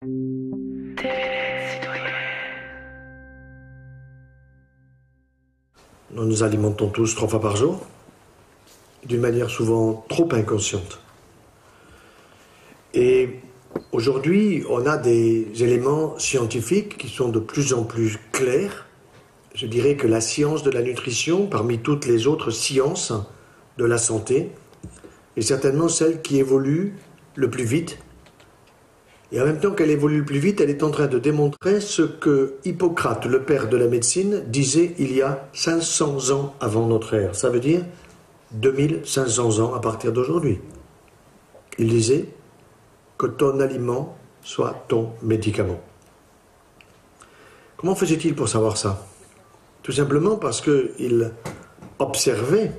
Nous nous alimentons tous 3 fois par jour, d'une manière souvent trop inconsciente. Et aujourd'hui, on a des éléments scientifiques qui sont de plus en plus clairs. Je dirais que la science de la nutrition, parmi toutes les autres sciences de la santé, est certainement celle qui évolue le plus vite. Et en même temps qu'elle évolue le plus vite, elle est en train de démontrer ce que Hippocrate, le père de la médecine, disait il y a 500 ans avant notre ère. Ça veut dire 2500 ans à partir d'aujourd'hui. Il disait que ton aliment soit ton médicament. Comment faisait-il pour savoir ça? Tout simplement parce qu'il observait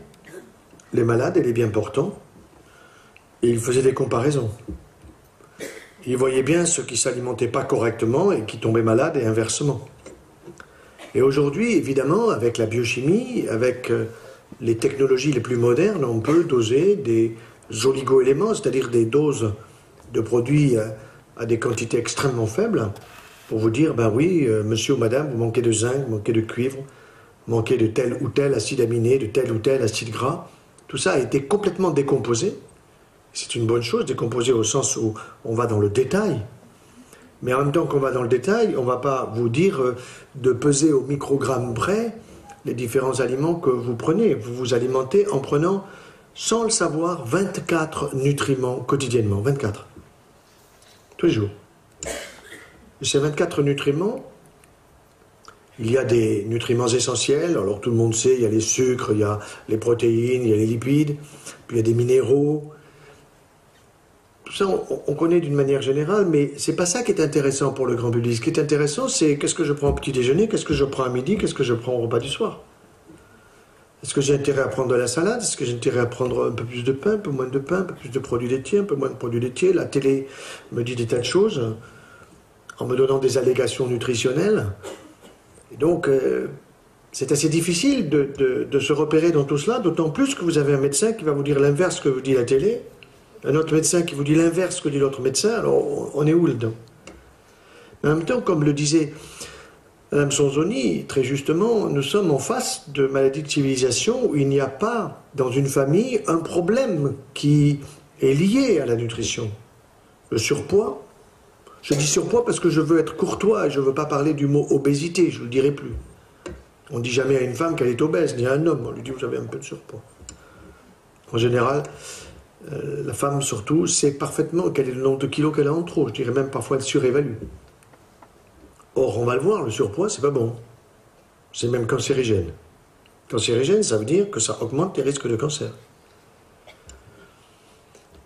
les malades et les bien portants et il faisait des comparaisons. Il voyait bien ceux qui ne s'alimentaient pas correctement et qui tombaient malades et inversement. Et aujourd'hui, évidemment, avec la biochimie, avec les technologies les plus modernes, on peut doser des oligo-éléments, c'est-à-dire des doses de produits à des quantités extrêmement faibles, pour vous dire, ben oui, monsieur ou madame, vous manquez de zinc, vous manquez de cuivre, vous manquez de tel ou tel acide aminé, de tel ou tel acide gras. Tout ça a été complètement décomposé. C'est une bonne chose, décomposé au sens où on va dans le détail. Mais en même temps qu'on va dans le détail, on ne va pas vous dire de peser au microgramme près les différents aliments que vous prenez. Vous vous alimentez en prenant, sans le savoir, 24 nutriments quotidiennement. 24. Tous les jours. Et ces 24 nutriments, il y a des nutriments essentiels. Alors tout le monde sait, il y a les sucres, il y a les protéines, il y a les lipides, puis il y a des minéraux. Tout ça, on connaît d'une manière générale, mais c'est pas ça qui est intéressant pour le grand public. Ce qui est intéressant, c'est qu'est-ce que je prends au petit déjeuner, qu'est-ce que je prends à midi, qu'est-ce que je prends au repas du soir. Est-ce que j'ai intérêt à prendre de la salade? Est-ce que j'ai intérêt à prendre un peu plus de pain, un peu moins de pain, un peu plus de produits laitiers, un peu moins de produits laitiers? La télé me dit des tas de choses en me donnant des allégations nutritionnelles. Et donc, c'est assez difficile de se repérer dans tout cela, d'autant plus que vous avez un médecin qui va vous dire l'inverse que vous dit la télé, un autre médecin qui vous dit l'inverse que dit l'autre médecin. Alors, on est où là-dedans? Mais en même temps, comme le disait Mme Sonzoni, très justement, nous sommes en face de maladies de civilisation où il n'y a pas, dans une famille, un problème qui est lié à la nutrition. Le surpoids. Je dis surpoids parce que je veux être courtois et je ne veux pas parler du mot obésité, je ne le dirai plus. On ne dit jamais à une femme qu'elle est obèse, ni à un homme, on lui dit vous avez un peu de surpoids. En général, la femme surtout sait parfaitement quel est le nombre de kilos qu'elle a en trop, je dirais même parfois elle surévalue. Or, on va le voir, le surpoids, c'est pas bon. C'est même cancérigène. Cancérigène, ça veut dire que ça augmente les risques de cancer.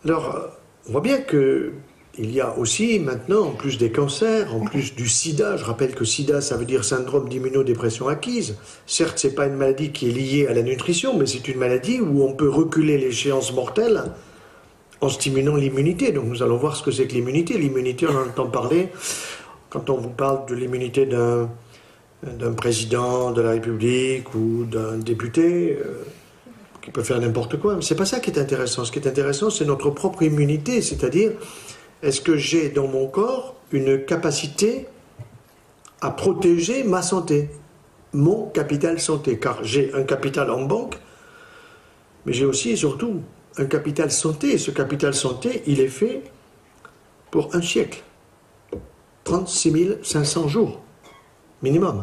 Alors, on voit bien que il y a aussi maintenant, en plus des cancers, en plus du sida, je rappelle que sida, ça veut dire syndrome d'immunodépression acquise. Certes, ce n'est pas une maladie qui est liée à la nutrition, mais c'est une maladie où on peut reculer l'échéance mortelle en stimulant l'immunité. Donc nous allons voir ce que c'est que l'immunité. L'immunité, on en entend parler quand on vous parle de l'immunité d'un président de la République ou d'un député qui peut faire n'importe quoi. Mais ce n'est pas ça qui est intéressant. Ce qui est intéressant, c'est notre propre immunité, c'est-à-dire est-ce que j'ai dans mon corps une capacité à protéger ma santé, mon capital santé, car j'ai un capital en banque, mais j'ai aussi et surtout un capital santé, et ce capital santé, il est fait pour un siècle, 36 500 jours, minimum.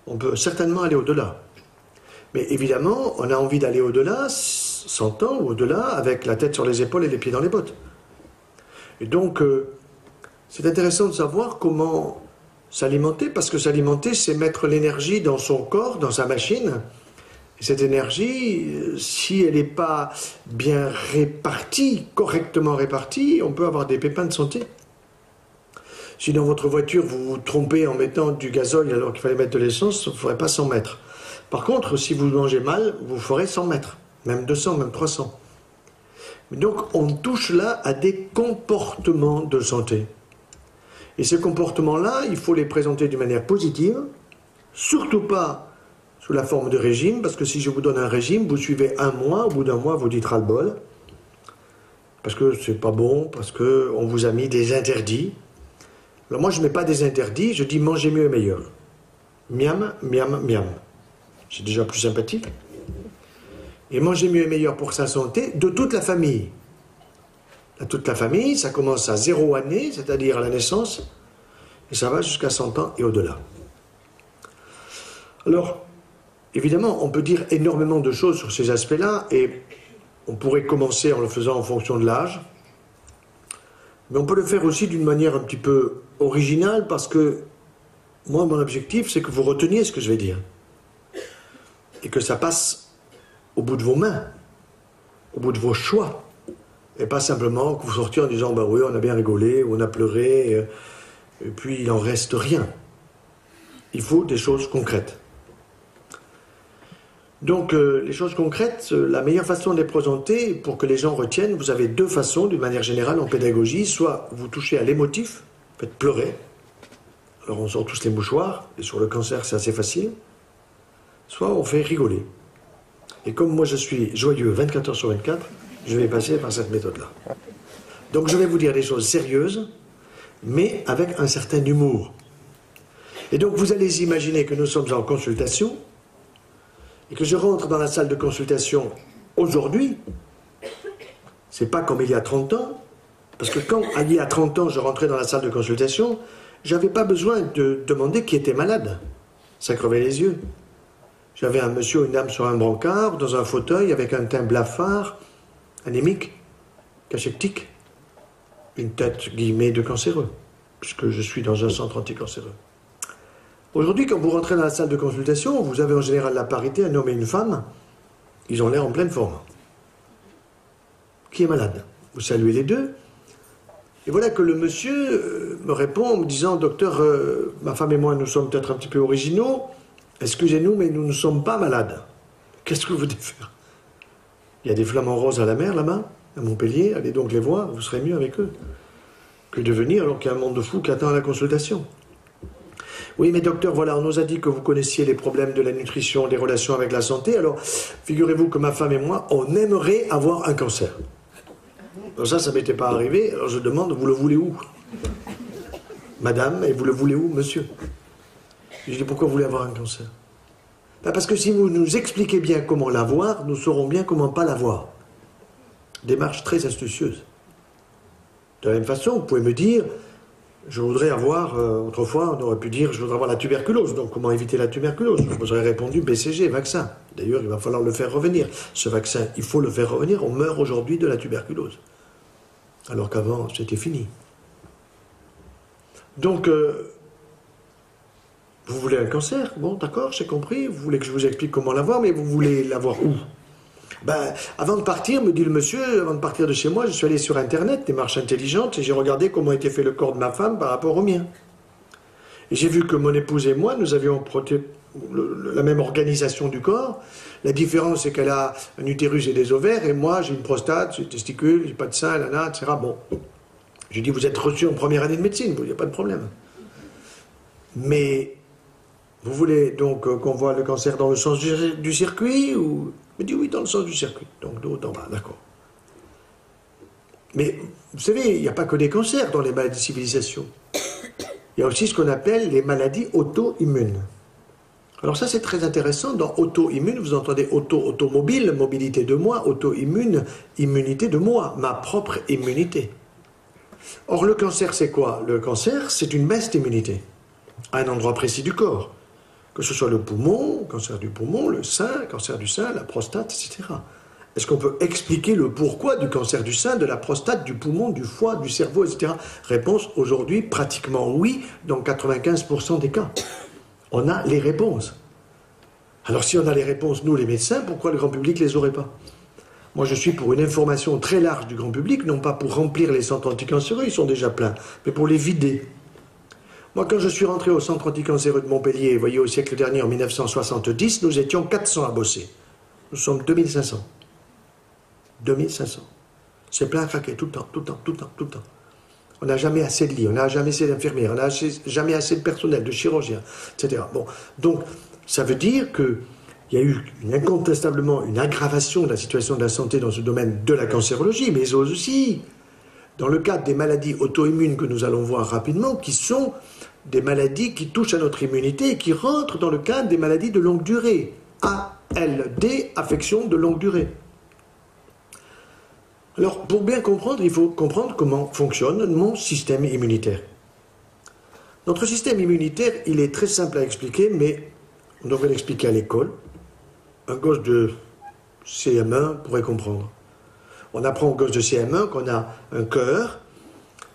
On peut certainement aller au-delà. Mais évidemment, on a envie d'aller au-delà, 100 ans ou au-delà, avec la tête sur les épaules et les pieds dans les bottes. Et donc, c'est intéressant de savoir comment s'alimenter, parce que s'alimenter, c'est mettre l'énergie dans son corps, dans sa machine. Et cette énergie, si elle n'est pas bien répartie, correctement répartie, on peut avoir des pépins de santé. Si dans votre voiture, vous vous trompez en mettant du gazole alors qu'il fallait mettre de l'essence, vous ne ferez pas 100 mètres. Par contre, si vous mangez mal, vous ferez 100 mètres, même 200, même 300. Donc on touche là à des comportements de santé. Et ces comportements-là, il faut les présenter d'une manière positive, surtout pas sous la forme de régime, parce que si je vous donne un régime, vous suivez un mois, au bout d'un mois, vous dites ras-le-bol, parce que c'est pas bon, parce qu'on vous a mis des interdits, Alors moi, je ne mets pas des interdits, je dis manger mieux et meilleur. Miam, miam, miam. C'est déjà plus sympathique. Et manger mieux et meilleur pour sa santé de toute la famille. Toute la famille, ça commence à 0 année, c'est-à-dire à la naissance, et ça va jusqu'à 100 ans et au-delà. Alors, évidemment, on peut dire énormément de choses sur ces aspects-là, et on pourrait commencer en le faisant en fonction de l'âge, mais on peut le faire aussi d'une manière un petit peu originale, parce que moi, mon objectif, c'est que vous reteniez ce que je vais dire, et que ça passe au bout de vos mains, au bout de vos choix, et pas simplement que vous sortiez en disant « bah oui, on a bien rigolé, ou on a pleuré, et puis il n'en reste rien ». Il faut des choses concrètes. Donc, les choses concrètes, la meilleure façon de les présenter, pour que les gens retiennent, vous avez 2 façons, d'une manière générale, en pédagogie. Soit vous touchez à l'émotif, faites pleurer. Alors on sort tous les mouchoirs, et sur le cancer, c'est assez facile. Soit on fait rigoler. Et comme moi je suis joyeux 24 heures sur 24, je vais passer par cette méthode-là. Donc je vais vous dire des choses sérieuses, mais avec un certain humour. Et donc vous allez imaginer que nous sommes en consultation, et que je rentre dans la salle de consultation aujourd'hui. C'est pas comme il y a 30 ans, parce que quand il y a 30 ans je rentrais dans la salle de consultation, j'avais pas besoin de demander qui était malade. Ça crevait les yeux. J'avais un monsieur ou une dame sur un brancard, dans un fauteuil, avec un teint blafard, anémique, cachectique, une tête, guillemets, de cancéreux, puisque je suis dans un centre anticancéreux. Aujourd'hui, quand vous rentrez dans la salle de consultation, vous avez en général la parité, un homme et une femme, ils ont l'air en pleine forme. Qui est malade? Vous saluez les deux, et voilà que le monsieur me répond en me disant « Docteur, ma femme et moi, nous sommes peut-être un petit peu originaux, excusez-nous, mais nous ne sommes pas malades. Qu'est-ce que vous voulez faire? Il y a des flamants roses à la mer, là-bas, à Montpellier, allez donc les voir, vous serez mieux avec eux, que de venir alors qu'il y a un monde de fous qui attend la consultation. Oui, mais docteur, voilà, on nous a dit que vous connaissiez les problèmes de la nutrition, des relations avec la santé, alors figurez-vous que ma femme et moi, on aimerait avoir un cancer. Alors ça ne m'était pas arrivé, alors je demande, vous le voulez où? Madame, et vous le voulez où, monsieur? Je dis, pourquoi vous voulez avoir un cancer? Ben parce que si vous nous expliquez bien comment l'avoir, nous saurons bien comment pas l'avoir. Démarche très astucieuse. De la même façon, vous pouvez me dire, je voudrais avoir, autrefois, on aurait pu dire, je voudrais avoir la tuberculose. Donc, comment éviter la tuberculose? Je vous aurais répondu, BCG, vaccin. D'ailleurs, il va falloir le faire revenir. Ce vaccin, il faut le faire revenir. On meurt aujourd'hui de la tuberculose. Alors qu'avant, c'était fini. Donc, vous voulez un cancer? Bon, d'accord, j'ai compris. Vous voulez que je vous explique comment l'avoir, mais vous voulez l'avoir où? Ben, avant de partir, me dit le monsieur, avant de partir de chez moi, je suis allé sur Internet, démarche intelligente, et j'ai regardé comment était fait le corps de ma femme par rapport au mien. Et j'ai vu que mon épouse et moi, nous avions la même organisation du corps. La différence, c'est qu'elle a un utérus et des ovaires, et moi, j'ai une prostate, j'ai des testicules, j'ai pas de sein, etc. Bon. J'ai dit, vous êtes reçu en première année de médecine, il n'y a pas de problème. Mais, vous voulez donc qu'on voit le cancer dans le sens du circuit ou... Il me dit oui, dans le sens du circuit, donc de haut en bas, d'accord. Mais, vous savez, il n'y a pas que des cancers dans les maladies de civilisation. Il y a aussi ce qu'on appelle les maladies auto-immunes. Alors ça, c'est très intéressant. Dans auto-immune, vous entendez automobile, mobilité de moi, auto-immune, immunité de moi, ma propre immunité. Or, le cancer, c'est quoi? Le cancer, c'est une baisse d'immunité à un endroit précis du corps. Que ce soit le poumon, cancer du poumon, le sein, cancer du sein, la prostate, etc. Est-ce qu'on peut expliquer le pourquoi du cancer du sein, de la prostate, du poumon, du foie, du cerveau, etc. Réponse, aujourd'hui, pratiquement oui, dans 95% des cas. On a les réponses. Alors si on a les réponses, nous les médecins, pourquoi le grand public ne les aurait pas? Moi je suis pour une information très large du grand public, non pas pour remplir les centres anticancéreux, ils sont déjà pleins, mais pour les vider. Moi, quand je suis rentré au centre anticancéreux de Montpellier, vous voyez, au siècle dernier, en 1970, nous étions 400 à bosser. Nous sommes 2500. 2500. C'est plein à craquer, tout le temps, tout le temps, tout le temps, tout le temps. On n'a jamais assez de lits, on n'a jamais assez d'infirmières, on n'a jamais assez de personnel, de chirurgiens, etc. Bon, donc, ça veut dire qu'il y a eu incontestablement une aggravation de la situation de la santé dans ce domaine de la cancérologie, mais aussi dans le cadre des maladies auto-immunes que nous allons voir rapidement, qui sont des maladies qui touchent à notre immunité et qui rentrent dans le cadre des maladies de longue durée. ALD, affection de longue durée. Alors, pour bien comprendre, il faut comprendre comment fonctionne mon système immunitaire. Notre système immunitaire, il est très simple à expliquer, mais on devrait l'expliquer à l'école. Un gosse de CM1 pourrait comprendre. On apprend au gosse de CM1 qu'on a un cœur,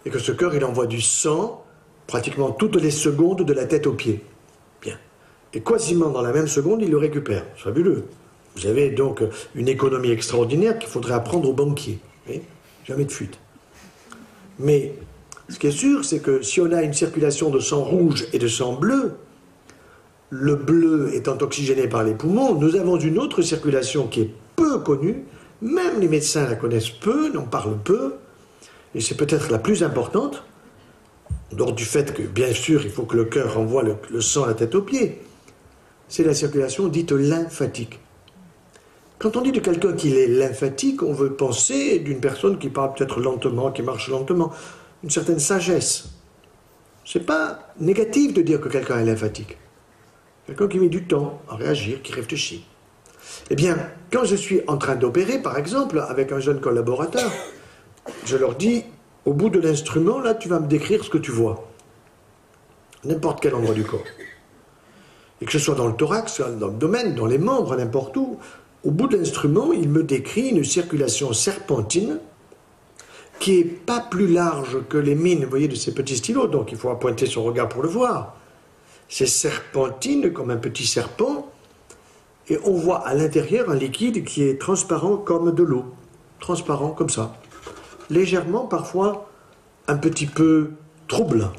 et que ce cœur, il envoie du sang pratiquement toutes les secondes de la tête aux pieds. Bien. Et quasiment dans la même seconde, il le récupère. C'est fabuleux. Vous avez donc une économie extraordinaire qu'il faudrait apprendre aux banquiers. Oui, jamais de fuite. Mais ce qui est sûr, c'est que si on a une circulation de sang rouge et de sang bleu, le bleu étant oxygéné par les poumons, nous avons une autre circulation qui est peu connue, même les médecins la connaissent peu, n'en parlent peu, et c'est peut-être la plus importante, dehors du fait que, bien sûr, il faut que le cœur renvoie le sang à la tête aux pieds, c'est la circulation dite lymphatique. Quand on dit de quelqu'un qu'il est lymphatique, on veut penser d'une personne qui parle peut-être lentement, qui marche lentement, une certaine sagesse. C'est pas négatif de dire que quelqu'un est lymphatique. Quelqu'un qui met du temps à réagir, qui réfléchit. Eh bien, quand je suis en train d'opérer, par exemple, avec un jeune collaborateur, je leur dis, au bout de l'instrument, là, tu vas me décrire ce que tu vois. N'importe quel endroit du corps. Et que ce soit dans le thorax, dans l'abdomen, dans les membres, n'importe où, au bout de l'instrument, il me décrit une circulation serpentine qui n'est pas plus large que les mines, vous voyez, de ces petits stylos, donc il faut appointer son regard pour le voir. C'est serpentine comme un petit serpent, et on voit à l'intérieur un liquide qui est transparent comme de l'eau, transparent comme ça, légèrement parfois un petit peu trouble.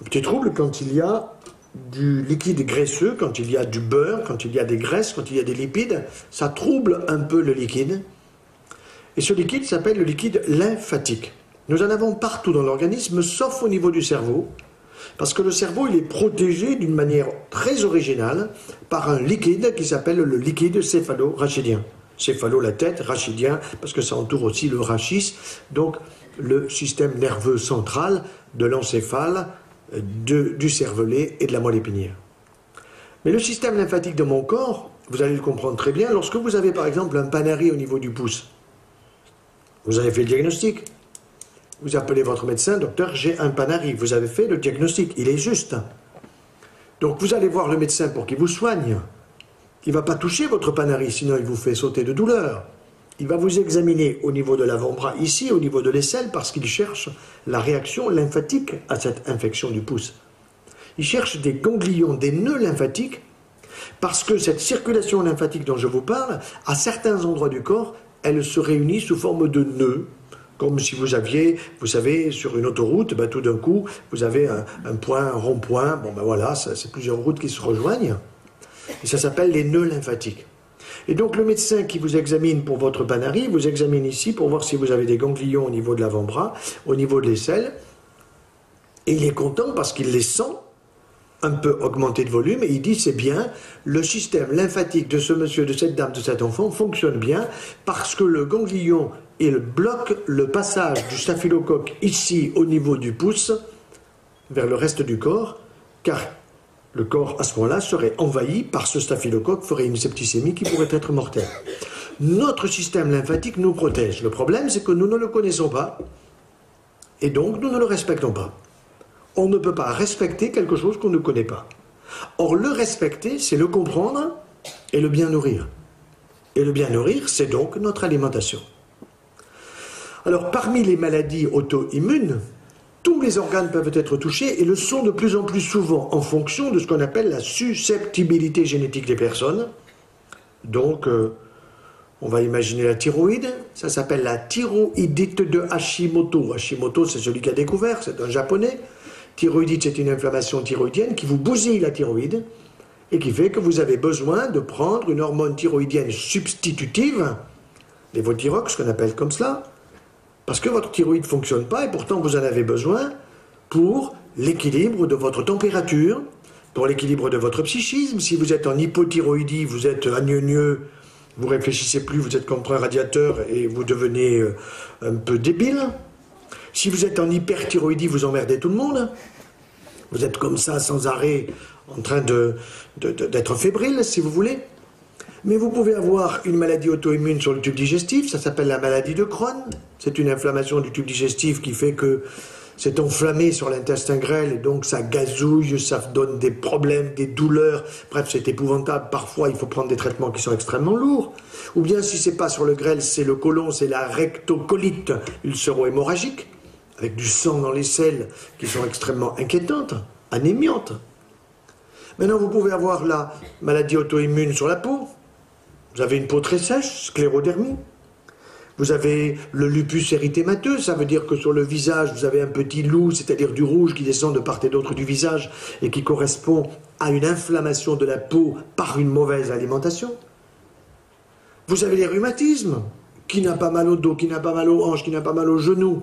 Un petit trouble quand il y a du liquide graisseux, quand il y a du beurre, quand il y a des graisses, quand il y a des lipides, ça trouble un peu le liquide. Et ce liquide s'appelle le liquide lymphatique. Nous en avons partout dans l'organisme, sauf au niveau du cerveau, parce que le cerveau, il est protégé d'une manière très originale par un liquide qui s'appelle le liquide céphalo-rachidien. Céphalo, la tête, rachidien, parce que ça entoure aussi le rachis, donc le système nerveux central de l'encéphale, du cervelet et de la moelle épinière. Mais le système lymphatique de mon corps, vous allez le comprendre très bien, lorsque vous avez par exemple un panari au niveau du pouce, vous avez fait le diagnostic, vous appelez votre médecin, docteur, j'ai un panari, vous avez fait le diagnostic, il est juste. Donc vous allez voir le médecin pour qu'il vous soigne. Il ne va pas toucher votre panari, sinon il vous fait sauter de douleur. Il va vous examiner au niveau de l'avant-bras, ici, au niveau de l'aisselle, parce qu'il cherche la réaction lymphatique à cette infection du pouce. Il cherche des ganglions, des nœuds lymphatiques, parce que cette circulation lymphatique dont je vous parle, à certains endroits du corps, elle se réunit sous forme de nœuds, comme si vous aviez, vous savez, sur une autoroute, ben, tout d'un coup, vous avez un point, un rond-point, bon ben voilà, c'est plusieurs routes qui se rejoignent, et ça s'appelle les nœuds lymphatiques. Et donc le médecin qui vous examine pour votre panari, vous examine ici pour voir si vous avez des ganglions au niveau de l'avant-bras, au niveau de l'aisselle, et il est content parce qu'il les sent un peu augmenter de volume, et il dit c'est bien, le système lymphatique de ce monsieur, de cette dame, de cet enfant fonctionne bien, parce que le ganglion, il bloque le passage du staphylocoque ici au niveau du pouce, vers le reste du corps, car le corps, à ce moment-là, serait envahi par ce staphylocoque, ferait une septicémie qui pourrait être mortelle. Notre système lymphatique nous protège. Le problème, c'est que nous ne le connaissons pas, et donc nous ne le respectons pas. On ne peut pas respecter quelque chose qu'on ne connaît pas. Or, le respecter, c'est le comprendre et le bien nourrir. Et le bien nourrir, c'est donc notre alimentation. Alors, parmi les maladies auto-immunes, tous les organes peuvent être touchés et le sont de plus en plus souvent en fonction de ce qu'on appelle la susceptibilité génétique des personnes. Donc, on va imaginer la thyroïde, ça s'appelle la thyroïdite de Hashimoto. Hashimoto, c'est celui qui a découvert, c'est un japonais. Thyroïdite, c'est une inflammation thyroïdienne qui vous bousille la thyroïde et qui fait que vous avez besoin de prendre une hormone thyroïdienne substitutive, lévothyrox, qu'on appelle comme cela, parce que votre thyroïde ne fonctionne pas et pourtant vous en avez besoin pour l'équilibre de votre température, pour l'équilibre de votre psychisme. Si vous êtes en hypothyroïdie, vous êtes agneux, vous réfléchissez plus, vous êtes contre un radiateur et vous devenez un peu débile. Si vous êtes en hyperthyroïdie, vous emmerdez tout le monde. Vous êtes comme ça, sans arrêt, en train d'être fébrile, si vous voulez. Mais vous pouvez avoir une maladie auto-immune sur le tube digestif, ça s'appelle la maladie de Crohn. C'est une inflammation du tube digestif qui fait que c'est enflammé sur l'intestin grêle, et donc ça gazouille, ça donne des problèmes, des douleurs. Bref, c'est épouvantable. Parfois, il faut prendre des traitements qui sont extrêmement lourds. Ou bien, si c'est pas sur le grêle, c'est le côlon, c'est la rectocolite ulcéro-hémorragique, avec du sang dans les selles qui sont extrêmement inquiétantes, anémiantes. Maintenant, vous pouvez avoir la maladie auto-immune sur la peau. Vous avez une peau très sèche, sclérodermie. Vous avez le lupus érythémateux, ça veut dire que sur le visage, vous avez un petit loup, c'est-à-dire du rouge qui descend de part et d'autre du visage et qui correspond à une inflammation de la peau par une mauvaise alimentation. Vous avez les rhumatismes. Qui n'a pas mal au dos, qui n'a pas mal aux hanches, qui n'a pas mal aux genoux.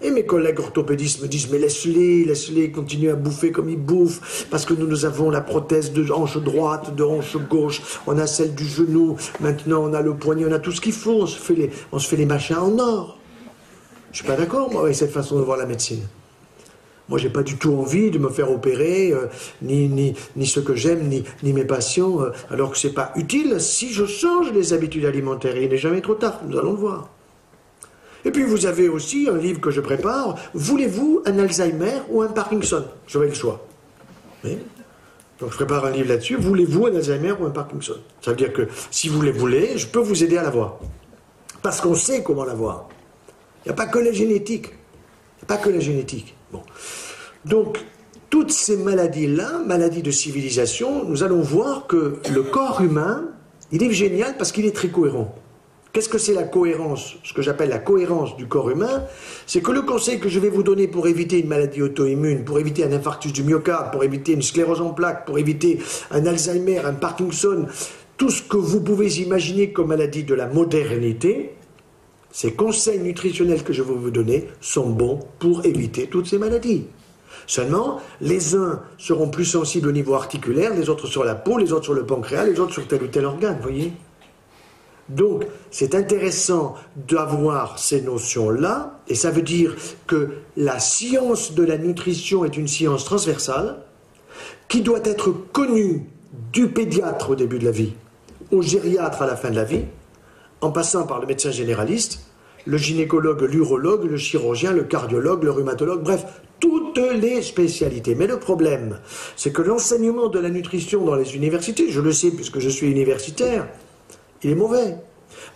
Et mes collègues orthopédistes me disent, mais laisse-les continuer à bouffer comme ils bouffent, parce que nous avons la prothèse de hanche droite, de hanche gauche, on a celle du genou, maintenant on a le poignet, on a tout ce qu'il faut, on se fait les machins en or. Je suis pas d'accord, moi, avec cette façon de voir la médecine. Moi, j'ai pas du tout envie de me faire opérer, ni ce que j'aime, ni mes patients, alors que c'est pas utile si je change les habitudes alimentaires. Il n'est jamais trop tard, nous allons le voir. Et puis vous avez aussi un livre que je prépare, voulez-vous un Alzheimer ou un Parkinson? J'aurai le choix. Oui. Donc je prépare un livre là-dessus, voulez-vous un Alzheimer ou un Parkinson? Ça veut dire que si vous les voulez, je peux vous aider à l'avoir. Parce qu'on sait comment l'avoir. Il n'y a pas que la génétique. Il n'y a pas que la génétique. Bon. Donc, toutes ces maladies-là, maladies de civilisation, nous allons voir que le corps humain, il est génial parce qu'il est très cohérent. Qu'est-ce que c'est la cohérence? Ce que j'appelle la cohérence du corps humain, c'est que le conseil que je vais vous donner pour éviter une maladie auto-immune, pour éviter un infarctus du myocarde, pour éviter une sclérose en plaques, pour éviter un Alzheimer, un Parkinson, tout ce que vous pouvez imaginer comme maladie de la modernité, ces conseils nutritionnels que je vais vous donner sont bons pour éviter toutes ces maladies. Seulement, les uns seront plus sensibles au niveau articulaire, les autres sur la peau, les autres sur le pancréas, les autres sur tel ou tel organe, vous voyez? Donc, c'est intéressant d'avoir ces notions-là, et ça veut dire que la science de la nutrition est une science transversale qui doit être connue du pédiatre au début de la vie, au gériatre à la fin de la vie, en passant par le médecin généraliste, le gynécologue, l'urologue, le chirurgien, le cardiologue, le rhumatologue, bref, toutes les spécialités. Mais le problème, c'est que l'enseignement de la nutrition dans les universités, je le sais puisque je suis universitaire, il est mauvais.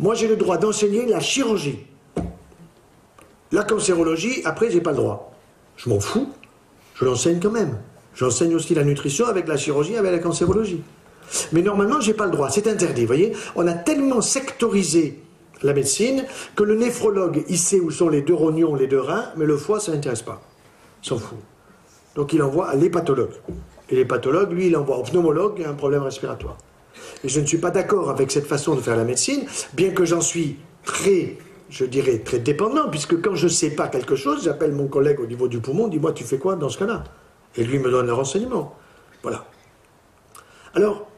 Moi, j'ai le droit d'enseigner la chirurgie. La cancérologie, après, j'ai pas le droit. Je m'en fous, je l'enseigne quand même. J'enseigne aussi la nutrition avec la chirurgie, avec la cancérologie. Mais normalement, j'ai pas le droit, c'est interdit, vous voyez. On a tellement sectorisé la médecine que le néphrologue, il sait où sont les deux rognons, les deux reins, mais le foie, ça l'intéresse pas. Il s'en fout. Donc il envoie à l'hépatologue. Et l'hépatologue, lui, il envoie au pneumologue qui a un problème respiratoire. Et je ne suis pas d'accord avec cette façon de faire la médecine, bien que j'en suis très, je dirais, très dépendant, puisque quand je ne sais pas quelque chose, j'appelle mon collègue au niveau du poumon, dis-moi, tu fais quoi dans ce cas-là? Et lui me donne le renseignement. Voilà. Alors,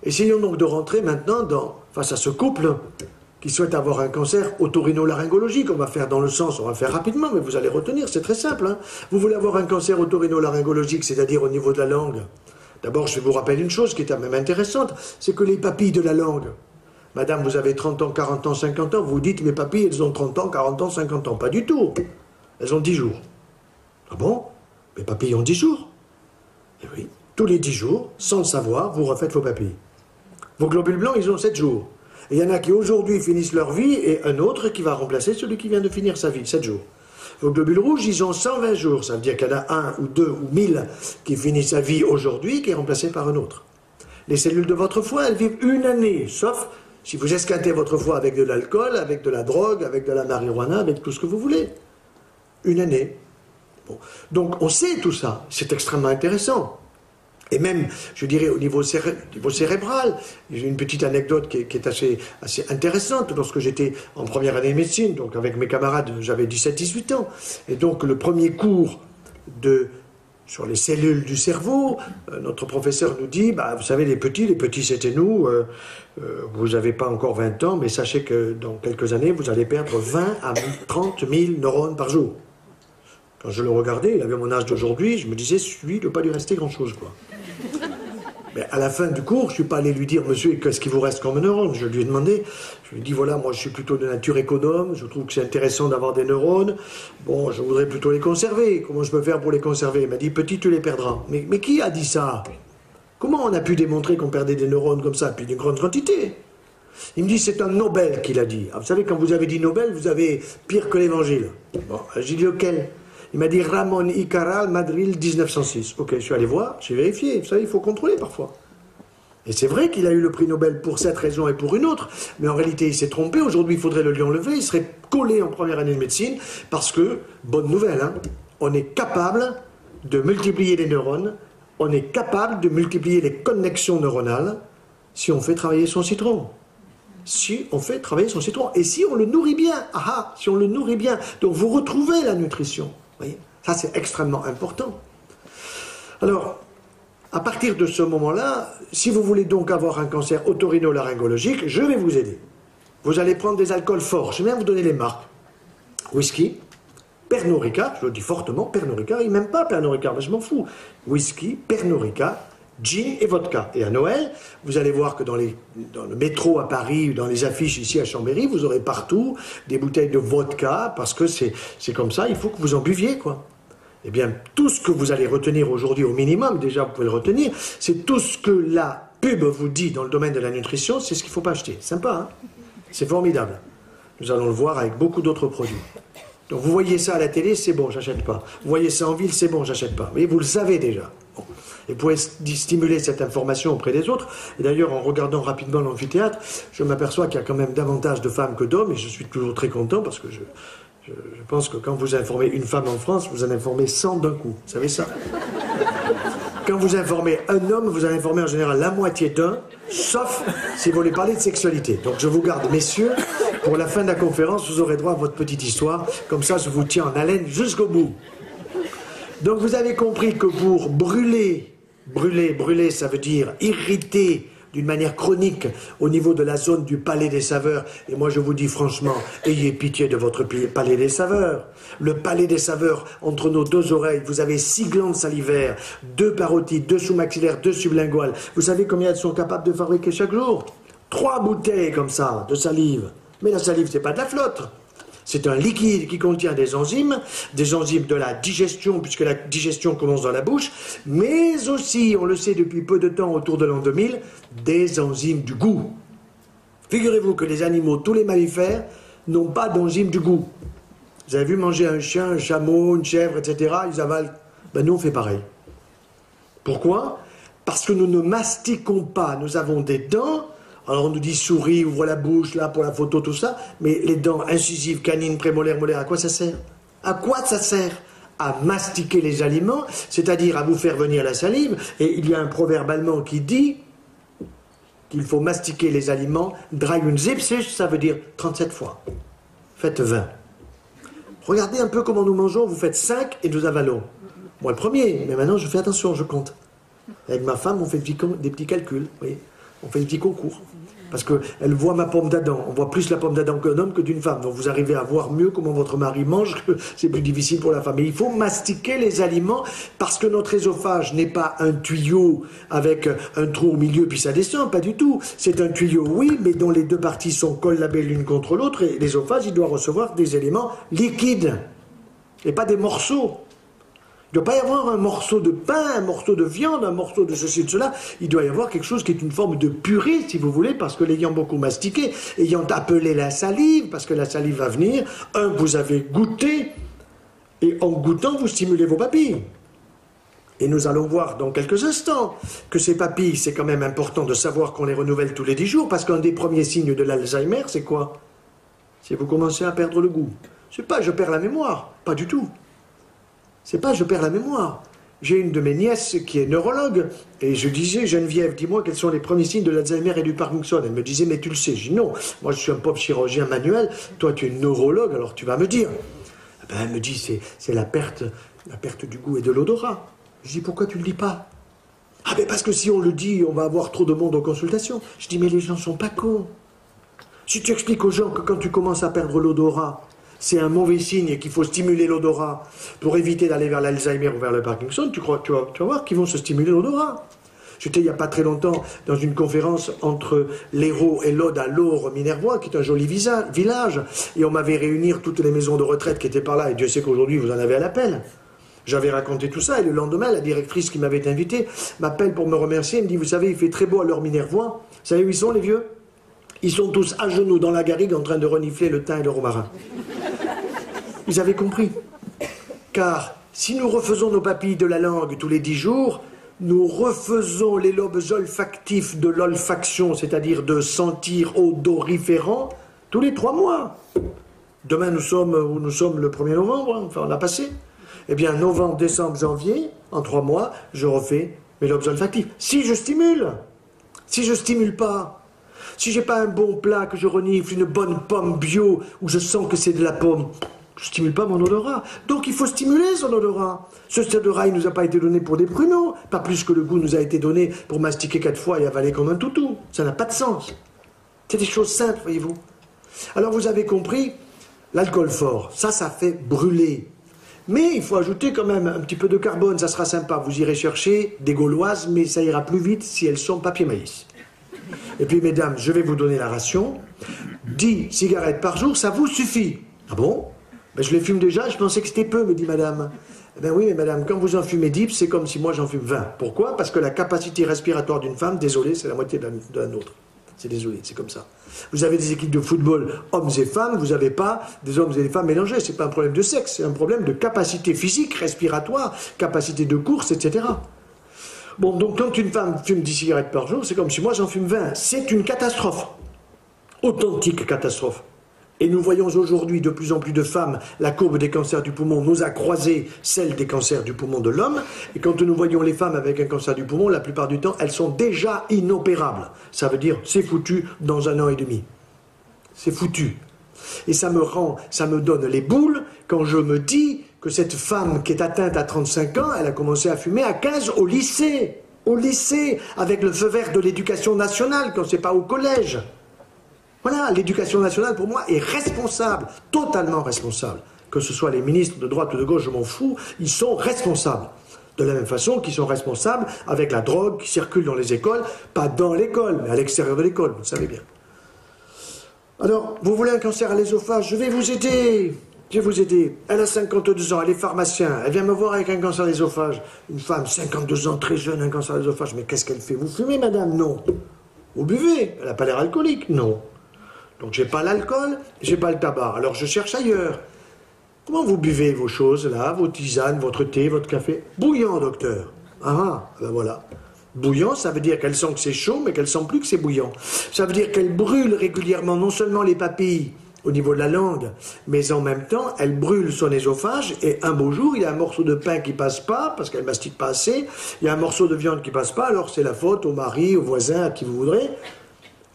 essayons donc de rentrer maintenant face à ce couple qui souhaite avoir un cancer otorhinolaryngologique. On va faire dans le sens, on va faire rapidement, mais vous allez retenir, c'est très simple. Hein. Vous voulez avoir un cancer otorhinolaryngologique, c'est-à-dire au niveau de la langue. D'abord, je vais vous rappeler une chose qui est même intéressante, c'est que les papilles de la langue, madame, vous avez 30 ans, 40 ans, 50 ans, vous dites, mes papilles, elles ont 30 ans, 40 ans, 50 ans. Pas du tout. Elles ont 10 jours. Ah bon? Mes papilles ont 10 jours? Eh oui. Tous les 10 jours, sans le savoir, vous refaites vos papilles. Vos globules blancs, ils ont 7 jours. Et il y en a qui aujourd'hui finissent leur vie et un autre qui va remplacer celui qui vient de finir sa vie, 7 jours. Vos globules rouges, ils ont 120 jours. Ça veut dire qu'il y en a un ou deux ou 1000 qui finissent sa vie aujourd'hui, qui est remplacé par un autre. Les cellules de votre foie, elles vivent une année, sauf si vous esquintez votre foie avec de l'alcool, avec de la drogue, avec de la marijuana, avec tout ce que vous voulez. Une année. Bon. Donc on sait tout ça, c'est extrêmement intéressant. Et même, je dirais, au niveau cérébral, j'ai une petite anecdote qui est assez intéressante. Lorsque j'étais en première année de médecine, donc avec mes camarades, j'avais 17-18 ans. Et donc le premier cours sur les cellules du cerveau, notre professeur nous dit, bah, vous savez, les petits c'était nous, vous n'avez pas encore 20 ans, mais sachez que dans quelques années, vous allez perdre 20 à 30 000 neurones par jour. Quand je le regardais, il avait mon âge d'aujourd'hui, je me disais, lui, il ne doit pas lui rester grand-chose, quoi. Mais à la fin du cours, je ne suis pas allé lui dire, monsieur, qu'est-ce qu'il vous reste comme neurone? Je lui ai demandé, je lui ai dit, voilà, moi je suis plutôt de nature économe, je trouve que c'est intéressant d'avoir des neurones, bon, je voudrais plutôt les conserver, comment je peux faire pour les conserver? Il m'a dit, petit, tu les perdras. Mais qui a dit ça? Comment on a pu démontrer qu'on perdait des neurones comme ça, puis d'une grande quantité? Il me dit, c'est un Nobel qui l'a dit. Ah, vous savez, quand vous avez dit Nobel, vous avez pire que l'évangile. Bon, j'ai dit lequel? Il m'a dit Ramon y Caral, Madrid, 1906. Ok, je suis allé voir, j'ai vérifié. Vous savez, il faut contrôler parfois. Et c'est vrai qu'il a eu le prix Nobel pour cette raison et pour une autre, mais en réalité, il s'est trompé. Aujourd'hui, il faudrait le lui enlever. Il serait collé en première année de médecine parce que, bonne nouvelle, hein, on est capable de multiplier les neurones, on est capable de multiplier les connexions neuronales si on fait travailler son citron. Si on fait travailler son citron. Et si on le nourrit bien. Ah, si on le nourrit bien. Donc vous retrouvez la nutrition. Vous voyez, ça c'est extrêmement important. Alors, à partir de ce moment-là, si vous voulez donc avoir un cancer otorhinolaryngologique, je vais vous aider. Vous allez prendre des alcools forts. Je vais bien vous donner les marques. Whisky, Pernod Ricard, je le dis fortement, Pernod Ricard, il n'aime pas Pernod Ricard, mais je m'en fous. Whisky, Pernod Ricard, gin et vodka. Et à Noël, vous allez voir que dans le métro à Paris, dans les affiches ici à Chambéry, vous aurez partout des bouteilles de vodka, parce que c'est comme ça, il faut que vous en buviez, quoi. Eh bien, tout ce que vous allez retenir aujourd'hui au minimum, déjà vous pouvez le retenir, c'est tout ce que la pub vous dit dans le domaine de la nutrition, c'est ce qu'il ne faut pas acheter. Sympa, hein? C'est formidable. Nous allons le voir avec beaucoup d'autres produits. Donc vous voyez ça à la télé, c'est bon, j'achète pas. Vous voyez ça en ville, c'est bon, j'achète pas. Mais vous le savez déjà. Bon. Et pour stimuler cette information auprès des autres, et d'ailleurs en regardant rapidement l'amphithéâtre, je m'aperçois qu'il y a quand même davantage de femmes que d'hommes, et je suis toujours très content parce que je pense que quand vous informez une femme en France, vous en informez 100 d'un coup. Vous savez ça? Quand vous informez un homme, vous en informez en général la moitié d'un, sauf si vous voulez parler de sexualité. Donc je vous garde, messieurs, pour la fin de la conférence, vous aurez droit à votre petite histoire. Comme ça, je vous tiens en haleine jusqu'au bout. Donc vous avez compris que pour brûler, ça veut dire irriter d'une manière chronique au niveau de la zone du palais des saveurs. Et moi je vous dis franchement, ayez pitié de votre palais des saveurs. Le palais des saveurs, entre nos deux oreilles, vous avez 6 glandes salivaires, 2 parotides, 2 sous-maxillaires, 2 sublinguales. Vous savez combien elles sont capables de fabriquer chaque jour? 3 bouteilles comme ça, de salive. Mais la salive, c'est pas de la flotte. C'est un liquide qui contient des enzymes de la digestion, puisque la digestion commence dans la bouche, mais aussi, on le sait depuis peu de temps, autour de l'an 2000, des enzymes du goût. Figurez-vous que les animaux, tous les mammifères, n'ont pas d'enzymes du goût. Vous avez vu manger un chien, un chameau, une chèvre, etc., ils avalent. Ben nous, on fait pareil. Pourquoi? Parce que nous ne mastiquons pas, nous avons des dents. Alors on nous dit souris, ouvre la bouche, là, pour la photo, tout ça, mais les dents incisives, canines, prémolaires, molaires, à quoi ça sert? À quoi ça sert? À mastiquer les aliments, c'est-à-dire à vous faire venir la salive, et il y a un proverbe allemand qui dit qu'il faut mastiquer les aliments, 73, ça veut dire 37 fois. Faites 20. Regardez un peu comment nous mangeons, vous faites 5 et nous avalons. Moi le premier, mais maintenant je fais attention, je compte. Avec ma femme, on fait des petits calculs, vous voyez. On fait un petit concours. Parce qu'elle voit ma pomme d'Adam. On voit plus la pomme d'Adam qu'un homme que d'une femme. Donc vous arrivez à voir mieux comment votre mari mange, que c'est plus difficile pour la femme. Et il faut mastiquer les aliments parce que notre œsophage n'est pas un tuyau avec un trou au milieu puis ça descend, pas du tout. C'est un tuyau, oui, mais dont les deux parties sont collabées l'une contre l'autre et l'œsophage, il doit recevoir des éléments liquides et pas des morceaux. Il ne doit pas y avoir un morceau de pain, un morceau de viande, un morceau de ceci, de cela. Il doit y avoir quelque chose qui est une forme de purée, si vous voulez, parce que l'ayant beaucoup mastiqué, ayant appelé la salive, parce que la salive va venir, vous avez goûté, et en goûtant, vous stimulez vos papilles. Et nous allons voir dans quelques instants que ces papilles, c'est quand même important de savoir qu'on les renouvelle tous les 10 jours, parce qu'un des premiers signes de l'Alzheimer, c'est quoi? C'est vous commencez à perdre le goût. C'est pas je perds la mémoire, pas du tout. C'est pas je perds la mémoire. J'ai une de mes nièces qui est neurologue, et je disais, Geneviève, dis-moi quels sont les premiers signes de l'Alzheimer et du Parkinson. Elle me disait, mais tu le sais. Je dis, non, moi je suis un pauvre chirurgien manuel, toi tu es neurologue, alors tu vas me dire. Eh ben, elle me dit, c'est la perte du goût et de l'odorat. Je dis, pourquoi tu ne le dis pas? Ah ben parce que si on le dit, on va avoir trop de monde en consultation. Je dis, mais les gens sont pas cons. Si tu expliques aux gens que quand tu commences à perdre l'odorat, c'est un mauvais signe et qu'il faut stimuler l'odorat pour éviter d'aller vers l'Alzheimer ou vers le Parkinson, tu vas voir qu'ils vont se stimuler l'odorat. J'étais il n'y a pas très longtemps dans une conférence entre l'Hérault et l'Aude à Laure-Minervois, qui est un joli village, et on m'avait réuni toutes les maisons de retraite qui étaient par là, et Dieu sait qu'aujourd'hui vous en avez à l'appel. J'avais raconté tout ça, et le lendemain, la directrice qui m'avait invité m'appelle pour me remercier, elle me dit, vous savez, il fait très beau à Laure-Minervois, vous savez où ils sont les vieux? Ils sont tous à genoux dans la garrigue en train de renifler le thym et le romarin. Ils avaient compris. Car si nous refaisons nos papilles de la langue tous les 10 jours, nous refaisons les lobes olfactifs de l'olfaction, c'est-à-dire de sentir odoriférant, tous les 3 mois. Demain, nous sommes le 1er novembre, enfin on l'a passé. Eh bien, novembre, décembre, janvier, en 3 mois, je refais mes lobes olfactifs. Si je stimule pas, si j'ai pas un bon plat que je renifle, une bonne pomme bio, où je sens que c'est de la pomme, je ne stimule pas mon odorat. Donc il faut stimuler son odorat. Ce odorat, il ne nous a pas été donné pour des pruneaux, pas plus que le goût nous a été donné pour mastiquer 4 fois et avaler comme un toutou. Ça n'a pas de sens. C'est des choses simples, voyez-vous. Alors vous avez compris, l'alcool fort, ça fait brûler. Mais il faut ajouter quand même un petit peu de carbone, ça sera sympa. Vous irez chercher des Gauloises, mais ça ira plus vite si elles sont papier maïs. Et puis mesdames, je vais vous donner la ration. 10 cigarettes par jour, ça vous suffit. Ah bon? Ben, je les fume déjà, je pensais que c'était peu, me dit madame. Eh bien oui, mais madame, quand vous en fumez 10, c'est comme si moi j'en fume 20. Pourquoi? Parce que la capacité respiratoire d'une femme, désolé, c'est la moitié de la nôtre. C'est désolé, c'est comme ça. Vous avez des équipes de football, hommes et femmes, vous n'avez pas des hommes et des femmes mélangés. C'est pas un problème de sexe, c'est un problème de capacité physique, respiratoire, capacité de course, etc. Bon, donc quand une femme fume 10 cigarettes par jour, c'est comme si moi j'en fume 20. C'est une catastrophe. Authentique catastrophe. Et nous voyons aujourd'hui de plus en plus de femmes, la courbe des cancers du poumon nous a croisé celle des cancers du poumon de l'homme. Et quand nous voyons les femmes avec un cancer du poumon, la plupart du temps, elles sont déjà inopérables. Ça veut dire, c'est foutu dans 1 an et demi. C'est foutu. Et ça me donne les boules quand je me dis que cette femme qui est atteinte à 35 ans, elle a commencé à fumer à 15 au lycée. Au lycée, avec le feu vert de l'éducation nationale, quand c'est pas au collège. Voilà, l'éducation nationale, pour moi, est responsable, totalement responsable. Que ce soit les ministres de droite ou de gauche, je m'en fous, ils sont responsables. De la même façon qu'ils sont responsables avec la drogue qui circule dans les écoles, pas dans l'école, mais à l'extérieur de l'école, vous savez bien. Alors, vous voulez un cancer à l'ésophage, je vais vous aider. Je vais vous aider. Elle a 52 ans, elle est pharmacien, elle vient me voir avec un cancer à l'ésophage. Une femme, 52 ans, très jeune, un cancer à l'ésophage. Mais qu'est-ce qu'elle fait? Vous fumez, madame? Non. Vous buvez? Elle n'a pas l'air alcoolique? Non. Donc j'ai pas l'alcool, j'ai pas le tabac. Alors je cherche ailleurs. Comment vous buvez vos choses là, vos tisanes, votre thé, votre café? Bouillant, docteur. Ah, ben voilà. Bouillant, ça veut dire qu'elle sent que c'est chaud, mais qu'elle sent plus que c'est bouillant. Ça veut dire qu'elle brûle régulièrement non seulement les papilles au niveau de la langue, mais en même temps, elle brûle son œsophage, et un beau jour, il y a un morceau de pain qui passe pas, parce qu'elle mastique pas assez, il y a un morceau de viande qui passe pas, alors c'est la faute au mari, au voisin, à qui vous voudrez.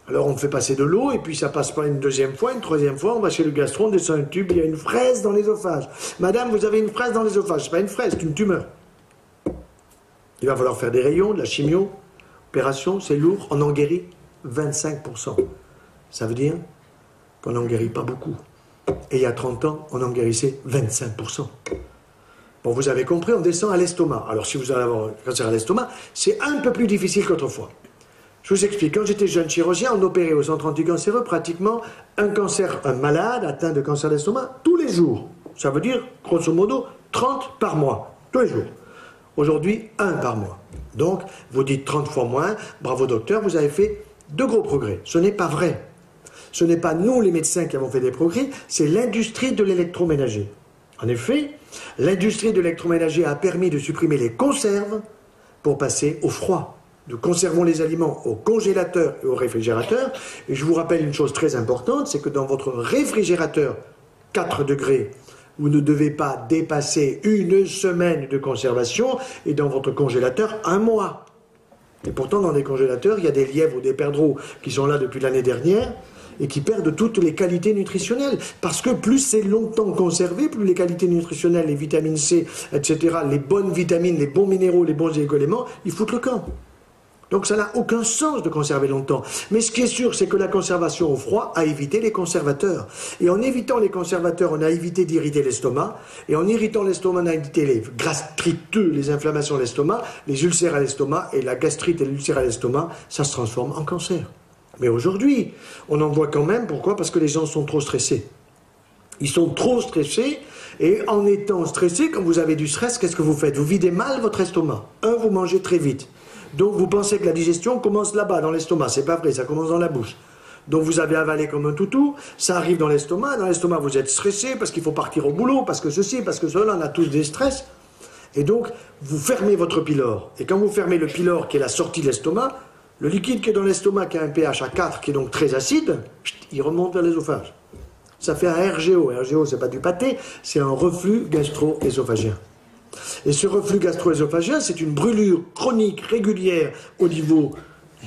Alors on fait passer de l'eau, et puis ça passe pas une deuxième fois, une troisième fois, on va chez le gastron, on descend un tube, il y a une fraise dans l'œsophage. Madame, vous avez une fraise dans l'œsophage, c'est pas une fraise, c'est une tumeur. Il va falloir faire des rayons, de la chimio, opération, c'est lourd, on en guérit 25%. Ça veut dire qu'on n'en guérit pas beaucoup. Et il y a 30 ans, on en guérissait 25%. Bon, vous avez compris, on descend à l'estomac. Alors si vous allez avoir un cancer à l'estomac, c'est un peu plus difficile qu'autrefois. Je vous explique, quand j'étais jeune chirurgien, on opérait au centre anticancéreux pratiquement un malade atteint de cancer d'estomac tous les jours. Ça veut dire, grosso modo, 30 par mois, tous les jours. Aujourd'hui, 1 par mois. Donc, vous dites 30 fois moins, bravo docteur, vous avez fait de gros progrès. Ce n'est pas vrai. Ce n'est pas nous, les médecins, qui avons fait des progrès, c'est l'industrie de l'électroménager. En effet, l'industrie de l'électroménager a permis de supprimer les conserves pour passer au froid. Nous conservons les aliments au congélateur et au réfrigérateur. Et je vous rappelle une chose très importante, c'est que dans votre réfrigérateur 4 degrés, vous ne devez pas dépasser 1 semaine de conservation, et dans votre congélateur 1 mois. Et pourtant, dans les congélateurs, il y a des lièvres ou des perdreaux qui sont là depuis l'année dernière et qui perdent toutes les qualités nutritionnelles. Parce que plus c'est longtemps conservé, plus les qualités nutritionnelles, les vitamines C, etc., les bonnes vitamines, les bons minéraux, les bons éléments, ils foutent le camp. Donc ça n'a aucun sens de conserver longtemps. Mais ce qui est sûr, c'est que la conservation au froid a évité les conservateurs. Et en évitant les conservateurs, on a évité d'irriter l'estomac. Et en irritant l'estomac, on a évité les gastrites, les inflammations de l'estomac, les ulcères à l'estomac. Et la gastrite et l'ulcère à l'estomac, ça se transforme en cancer. Mais aujourd'hui, on en voit quand même. Pourquoi? Parce que les gens sont trop stressés. Ils sont trop stressés. Et en étant stressés, quand vous avez du stress, qu'est-ce que vous faites? Vous videz mal votre estomac. Vous mangez très vite. Donc vous pensez que la digestion commence là-bas, dans l'estomac. C'est pas vrai, ça commence dans la bouche. Donc vous avez avalé comme un toutou, ça arrive dans l'estomac vous êtes stressé parce qu'il faut partir au boulot, parce que ceci, parce que cela, on a tous des stress. Et donc vous fermez votre pylore. Et quand vous fermez le pylore qui est la sortie de l'estomac, le liquide qui est dans l'estomac qui a un pH à 4, qui est donc très acide, il remonte vers l'ésophage. Ça fait un RGO. RGO, c'est pas du pâté, c'est un reflux gastro-œsophagien. Et ce reflux gastro-œsophagien, c'est une brûlure chronique régulière au niveau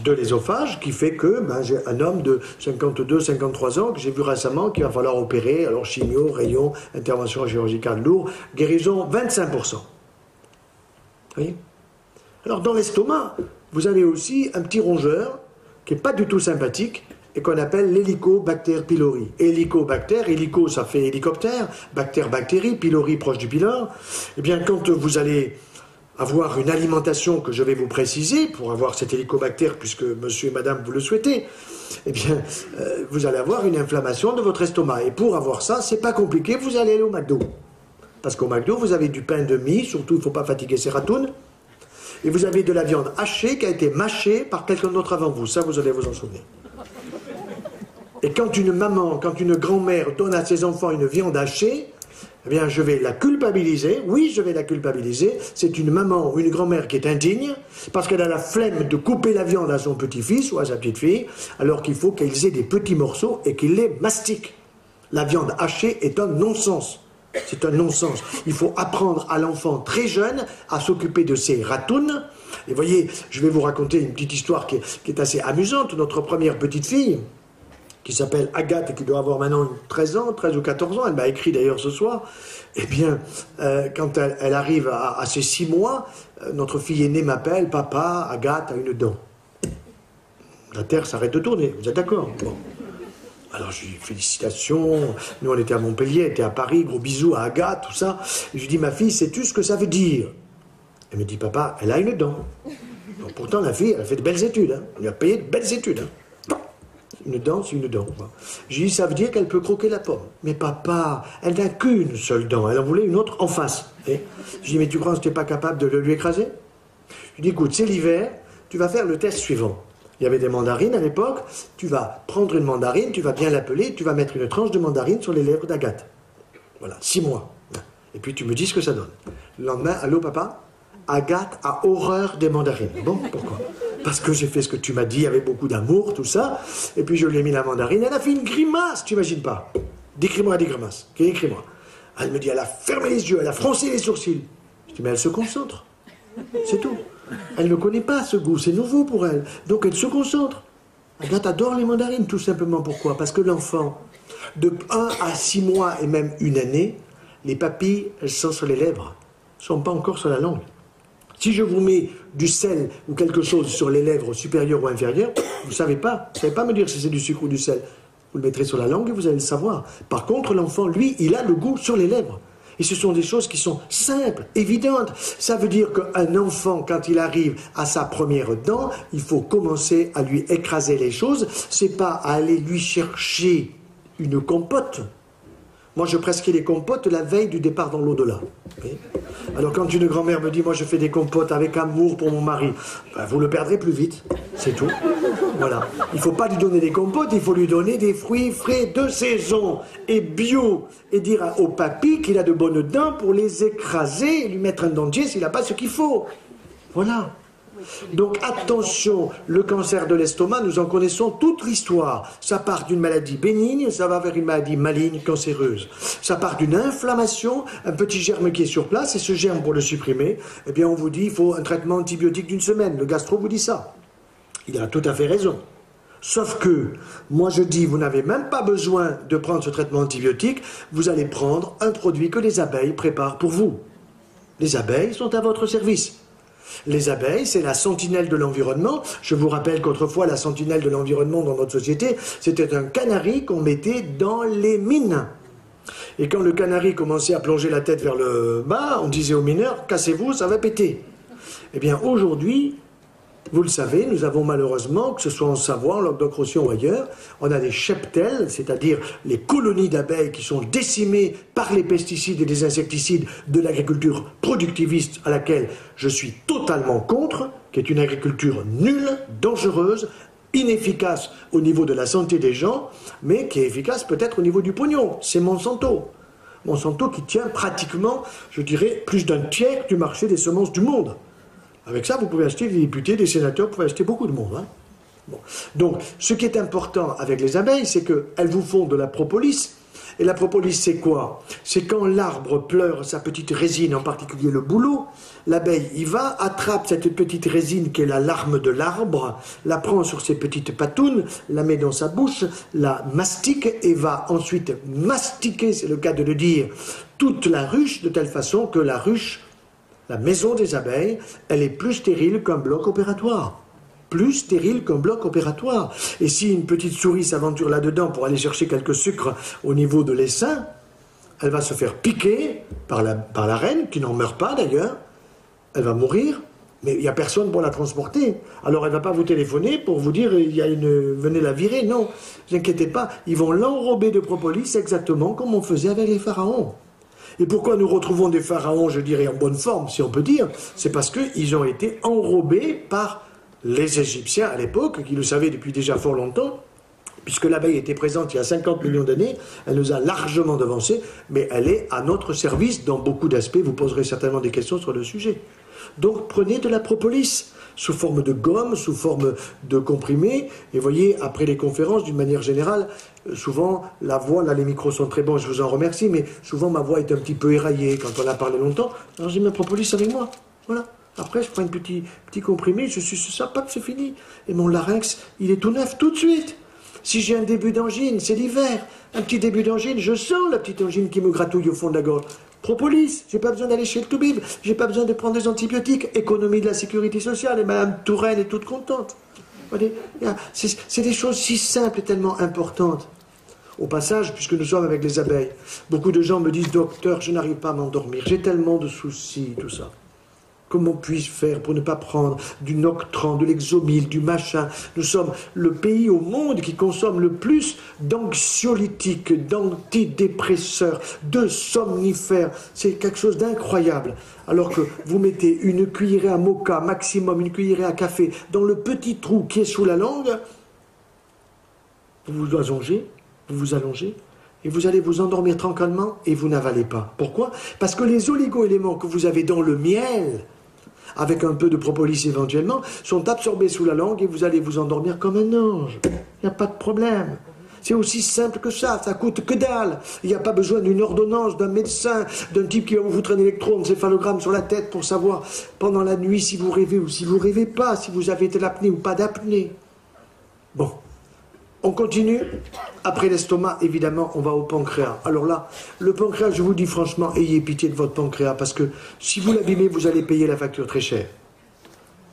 de l'ésophage qui fait que j'ai un homme de 52-53 ans que j'ai vu récemment qu'il va falloir opérer, alors chimio, rayon, intervention chirurgicale lourde, guérison 25%. Vous voyez? Alors dans l'estomac, vous avez aussi un petit rongeur qui n'est pas du tout sympathique et qu'on appelle l'Helicobacter pylori. Hélicobacter, hélico ça fait hélicoptère, bactère, bactérie, pylori proche du pylore. Eh bien quand vous allez avoir une alimentation que je vais vous préciser, pour avoir cet hélicobacter, puisque monsieur et madame vous le souhaitez, eh bien vous allez avoir une inflammation de votre estomac. Et pour avoir ça, c'est pas compliqué, vous allez aller au McDo. Parce qu'au McDo, vous avez du pain de mie, surtout il ne faut pas fatiguer ses ratounes, et vous avez de la viande hachée qui a été mâchée par quelqu'un d'autre avant vous. Ça, vous allez vous en souvenir. Et quand une maman, quand une grand-mère donne à ses enfants une viande hachée, eh bien, je vais la culpabiliser. Oui, je vais la culpabiliser. C'est une maman ou une grand-mère qui est indigne parce qu'elle a la flemme de couper la viande à son petit-fils ou à sa petite-fille, alors qu'il faut qu'ils aient des petits morceaux et qu'ils les mastiquent. La viande hachée est un non-sens. C'est un non-sens. Il faut apprendre à l'enfant très jeune à s'occuper de ses ratounes. Et voyez, je vais vous raconter une petite histoire qui est assez amusante. Notre première petite-fille, qui s'appelle Agathe et qui doit avoir maintenant 13 ans, 13 ou 14 ans, elle m'a écrit d'ailleurs ce soir, eh bien, quand elle arrive à ses 6 mois, notre fille aînée m'appelle, papa, Agathe a une dent. La Terre s'arrête de tourner, vous êtes d'accord? Bon. Alors je lui dis félicitations, nous on était à Montpellier, elle était à Paris, gros bisous à Agathe, tout ça. Et je lui dis, ma fille, sais-tu ce que ça veut dire? Elle me dit, papa, elle a une dent. Donc, pourtant la fille, elle a fait de belles études, hein. On lui a payé de belles études. Hein. Une dent, c'est une dent. J'ai dit, ça veut dire qu'elle peut croquer la pomme. Mais papa, elle n'a qu'une seule dent. Elle en voulait une autre en face. J'ai dit, mais tu crois que tu n'es pas capable de le lui écraser? Je lui dis, écoute, c'est l'hiver, tu vas faire le test suivant. Il y avait des mandarines à l'époque. Tu vas prendre une mandarine, tu vas bien l'appeler, tu vas mettre une tranche de mandarine sur les lèvres d'Agathe. Voilà, 6 mois. Et puis tu me dis ce que ça donne. Le lendemain, allô papa? Agathe a horreur des mandarines. Bon, pourquoi? Parce que j'ai fait ce que tu m'as dit avec beaucoup d'amour, tout ça. Et puis je lui ai mis la mandarine. Elle a fait une grimace, tu n'imagines pas. Décris-moi des grimaces. Écris-moi. Elle me dit, elle a fermé les yeux, elle a froncé les sourcils. Je dis, mais elle se concentre. C'est tout. Elle ne connaît pas ce goût, c'est nouveau pour elle. Donc elle se concentre. Agathe adore les mandarines, tout simplement. Pourquoi? Parce que l'enfant, de 1 à 6 mois et même une année, les papilles, elles sont sur les lèvres. Elles ne sont pas encore sur la langue. Si je vous mets du sel ou quelque chose sur les lèvres supérieures ou inférieures, vous ne savez pas. Vous ne savez pas me dire si c'est du sucre ou du sel. Vous le mettrez sur la langue et vous allez le savoir. Par contre, l'enfant, lui, il a le goût sur les lèvres. Et ce sont des choses qui sont simples, évidentes. Ça veut dire qu'un enfant, quand il arrive à sa première dent, il faut commencer à lui écraser les choses. C'est pas à aller lui chercher une compote. Moi, je prescris les compotes la veille du départ dans l'au-delà. Alors, quand une grand-mère me dit, moi, je fais des compotes avec amour pour mon mari, ben, vous le perdrez plus vite, c'est tout. Voilà. Il ne faut pas lui donner des compotes, il faut lui donner des fruits frais de saison et bio. Et dire au papy qu'il a de bonnes dents pour les écraser et lui mettre un dentier s'il n'a pas ce qu'il faut. Voilà. Donc attention, le cancer de l'estomac, nous en connaissons toute l'histoire. Ça part d'une maladie bénigne, ça va vers une maladie maligne, cancéreuse. Ça part d'une inflammation, un petit germe qui est sur place, et ce germe, pour le supprimer, eh bien on vous dit il faut un traitement antibiotique d'1 semaine. Le gastro vous dit ça. Il a tout à fait raison. Sauf que, moi je dis, vous n'avez même pas besoin de prendre ce traitement antibiotique, vous allez prendre un produit que les abeilles préparent pour vous. Les abeilles sont à votre service. Les abeilles, c'est la sentinelle de l'environnement. Je vous rappelle qu'autrefois, la sentinelle de l'environnement dans notre société, c'était un canari qu'on mettait dans les mines. Et quand le canari commençait à plonger la tête vers le bas, on disait aux mineurs, cassez-vous, ça va péter. Eh bien, aujourd'hui, vous le savez, nous avons malheureusement, que ce soit en Savoie, en Languedoc-Roussillon ou ailleurs, on a des cheptels, c'est-à-dire les colonies d'abeilles qui sont décimées par les pesticides et les insecticides de l'agriculture productiviste à laquelle je suis totalement contre, qui est une agriculture nulle, dangereuse, inefficace au niveau de la santé des gens, mais qui est efficace peut-être au niveau du pognon. C'est Monsanto. Monsanto qui tient pratiquement, je dirais, plus d'un tiers du marché des semences du monde. Avec ça, vous pouvez acheter des députés, des sénateurs, vous pouvez acheter beaucoup de monde. Hein. Bon. Donc, ce qui est important avec les abeilles, c'est qu'elles vous font de la propolis. Et la propolis, c'est quoi? C'est quand l'arbre pleure sa petite résine, en particulier le bouleau, l'abeille y va, attrape cette petite résine qui est la larme de l'arbre, la prend sur ses petites patounes, la met dans sa bouche, la mastique et va ensuite mastiquer, c'est le cas de le dire, toute la ruche, de telle façon que la ruche, la maison des abeilles, elle est plus stérile qu'un bloc opératoire. Plus stérile qu'un bloc opératoire. Et si une petite souris s'aventure là-dedans pour aller chercher quelques sucres au niveau de l'essaim, elle va se faire piquer par la reine, qui n'en meurt pas d'ailleurs. Elle va mourir, mais il n'y a personne pour la transporter. Alors elle ne va pas vous téléphoner pour vous dire venez la virer. Non, ne vous inquiétez pas, ils vont l'enrober de propolis exactement comme on faisait avec les pharaons. Et pourquoi nous retrouvons des pharaons, je dirais, en bonne forme, si on peut dire? C'est parce qu'ils ont été enrobés par les Égyptiens à l'époque, qui le savaient depuis déjà fort longtemps, puisque l'abeille était présente il y a 50 millions d'années, elle nous a largement devancés, mais elle est à notre service dans beaucoup d'aspects. Vous poserez certainement des questions sur le sujet. Donc prenez de la propolis, sous forme de gomme, sous forme de comprimé, et voyez, après les conférences, d'une manière générale, souvent, la voix, là les micros sont très bons, je vous en remercie, mais souvent ma voix est un petit peu éraillée quand on a parlé longtemps, alors j'ai ma propolis avec moi, voilà. Après, je prends un petit comprimé, je suce ça, paf, c'est fini. Et mon larynx, il est tout neuf tout de suite. Si j'ai un début d'angine, c'est l'hiver, un petit début d'angine, je sens la petite angine qui me gratouille au fond de la gorge. Propolis, j'ai pas besoin d'aller chez le toubib, j'ai pas besoin de prendre des antibiotiques, économie de la sécurité sociale, et Madame Touraine est toute contente. C'est des choses si simples et tellement importantes. Au passage, puisque nous sommes avec les abeilles, beaucoup de gens me disent, docteur, je n'arrive pas à m'endormir, j'ai tellement de soucis, tout ça. Comment puis-je faire pour ne pas prendre du Noctran, de l'Exomil, du machin? Nous sommes le pays au monde qui consomme le plus d'anxiolytiques, d'antidépresseurs, de somnifères. C'est quelque chose d'incroyable. Alors que vous mettez une cuillerée à moka, maximum, une cuillerée à café, dans le petit trou qui est sous la langue, vous vous allongez, et vous allez vous endormir tranquillement et vous n'avalez pas. Pourquoi? Parce que les oligo-éléments que vous avez dans le miel, avec un peu de propolis éventuellement, sont absorbés sous la langue et vous allez vous endormir comme un ange. Il n'y a pas de problème. C'est aussi simple que ça coûte que dalle. Il n'y a pas besoin d'une ordonnance, d'un médecin, d'un type qui va vous foutre un électroencéphalogramme sur la tête pour savoir pendant la nuit si vous rêvez ou si vous ne rêvez pas, si vous avez de l'apnée ou pas d'apnée. Bon. On continue. Après l'estomac, évidemment, on va au pancréas. Alors là, le pancréas, je vous dis franchement, ayez pitié de votre pancréas, parce que si vous l'abîmez, vous allez payer la facture très chère.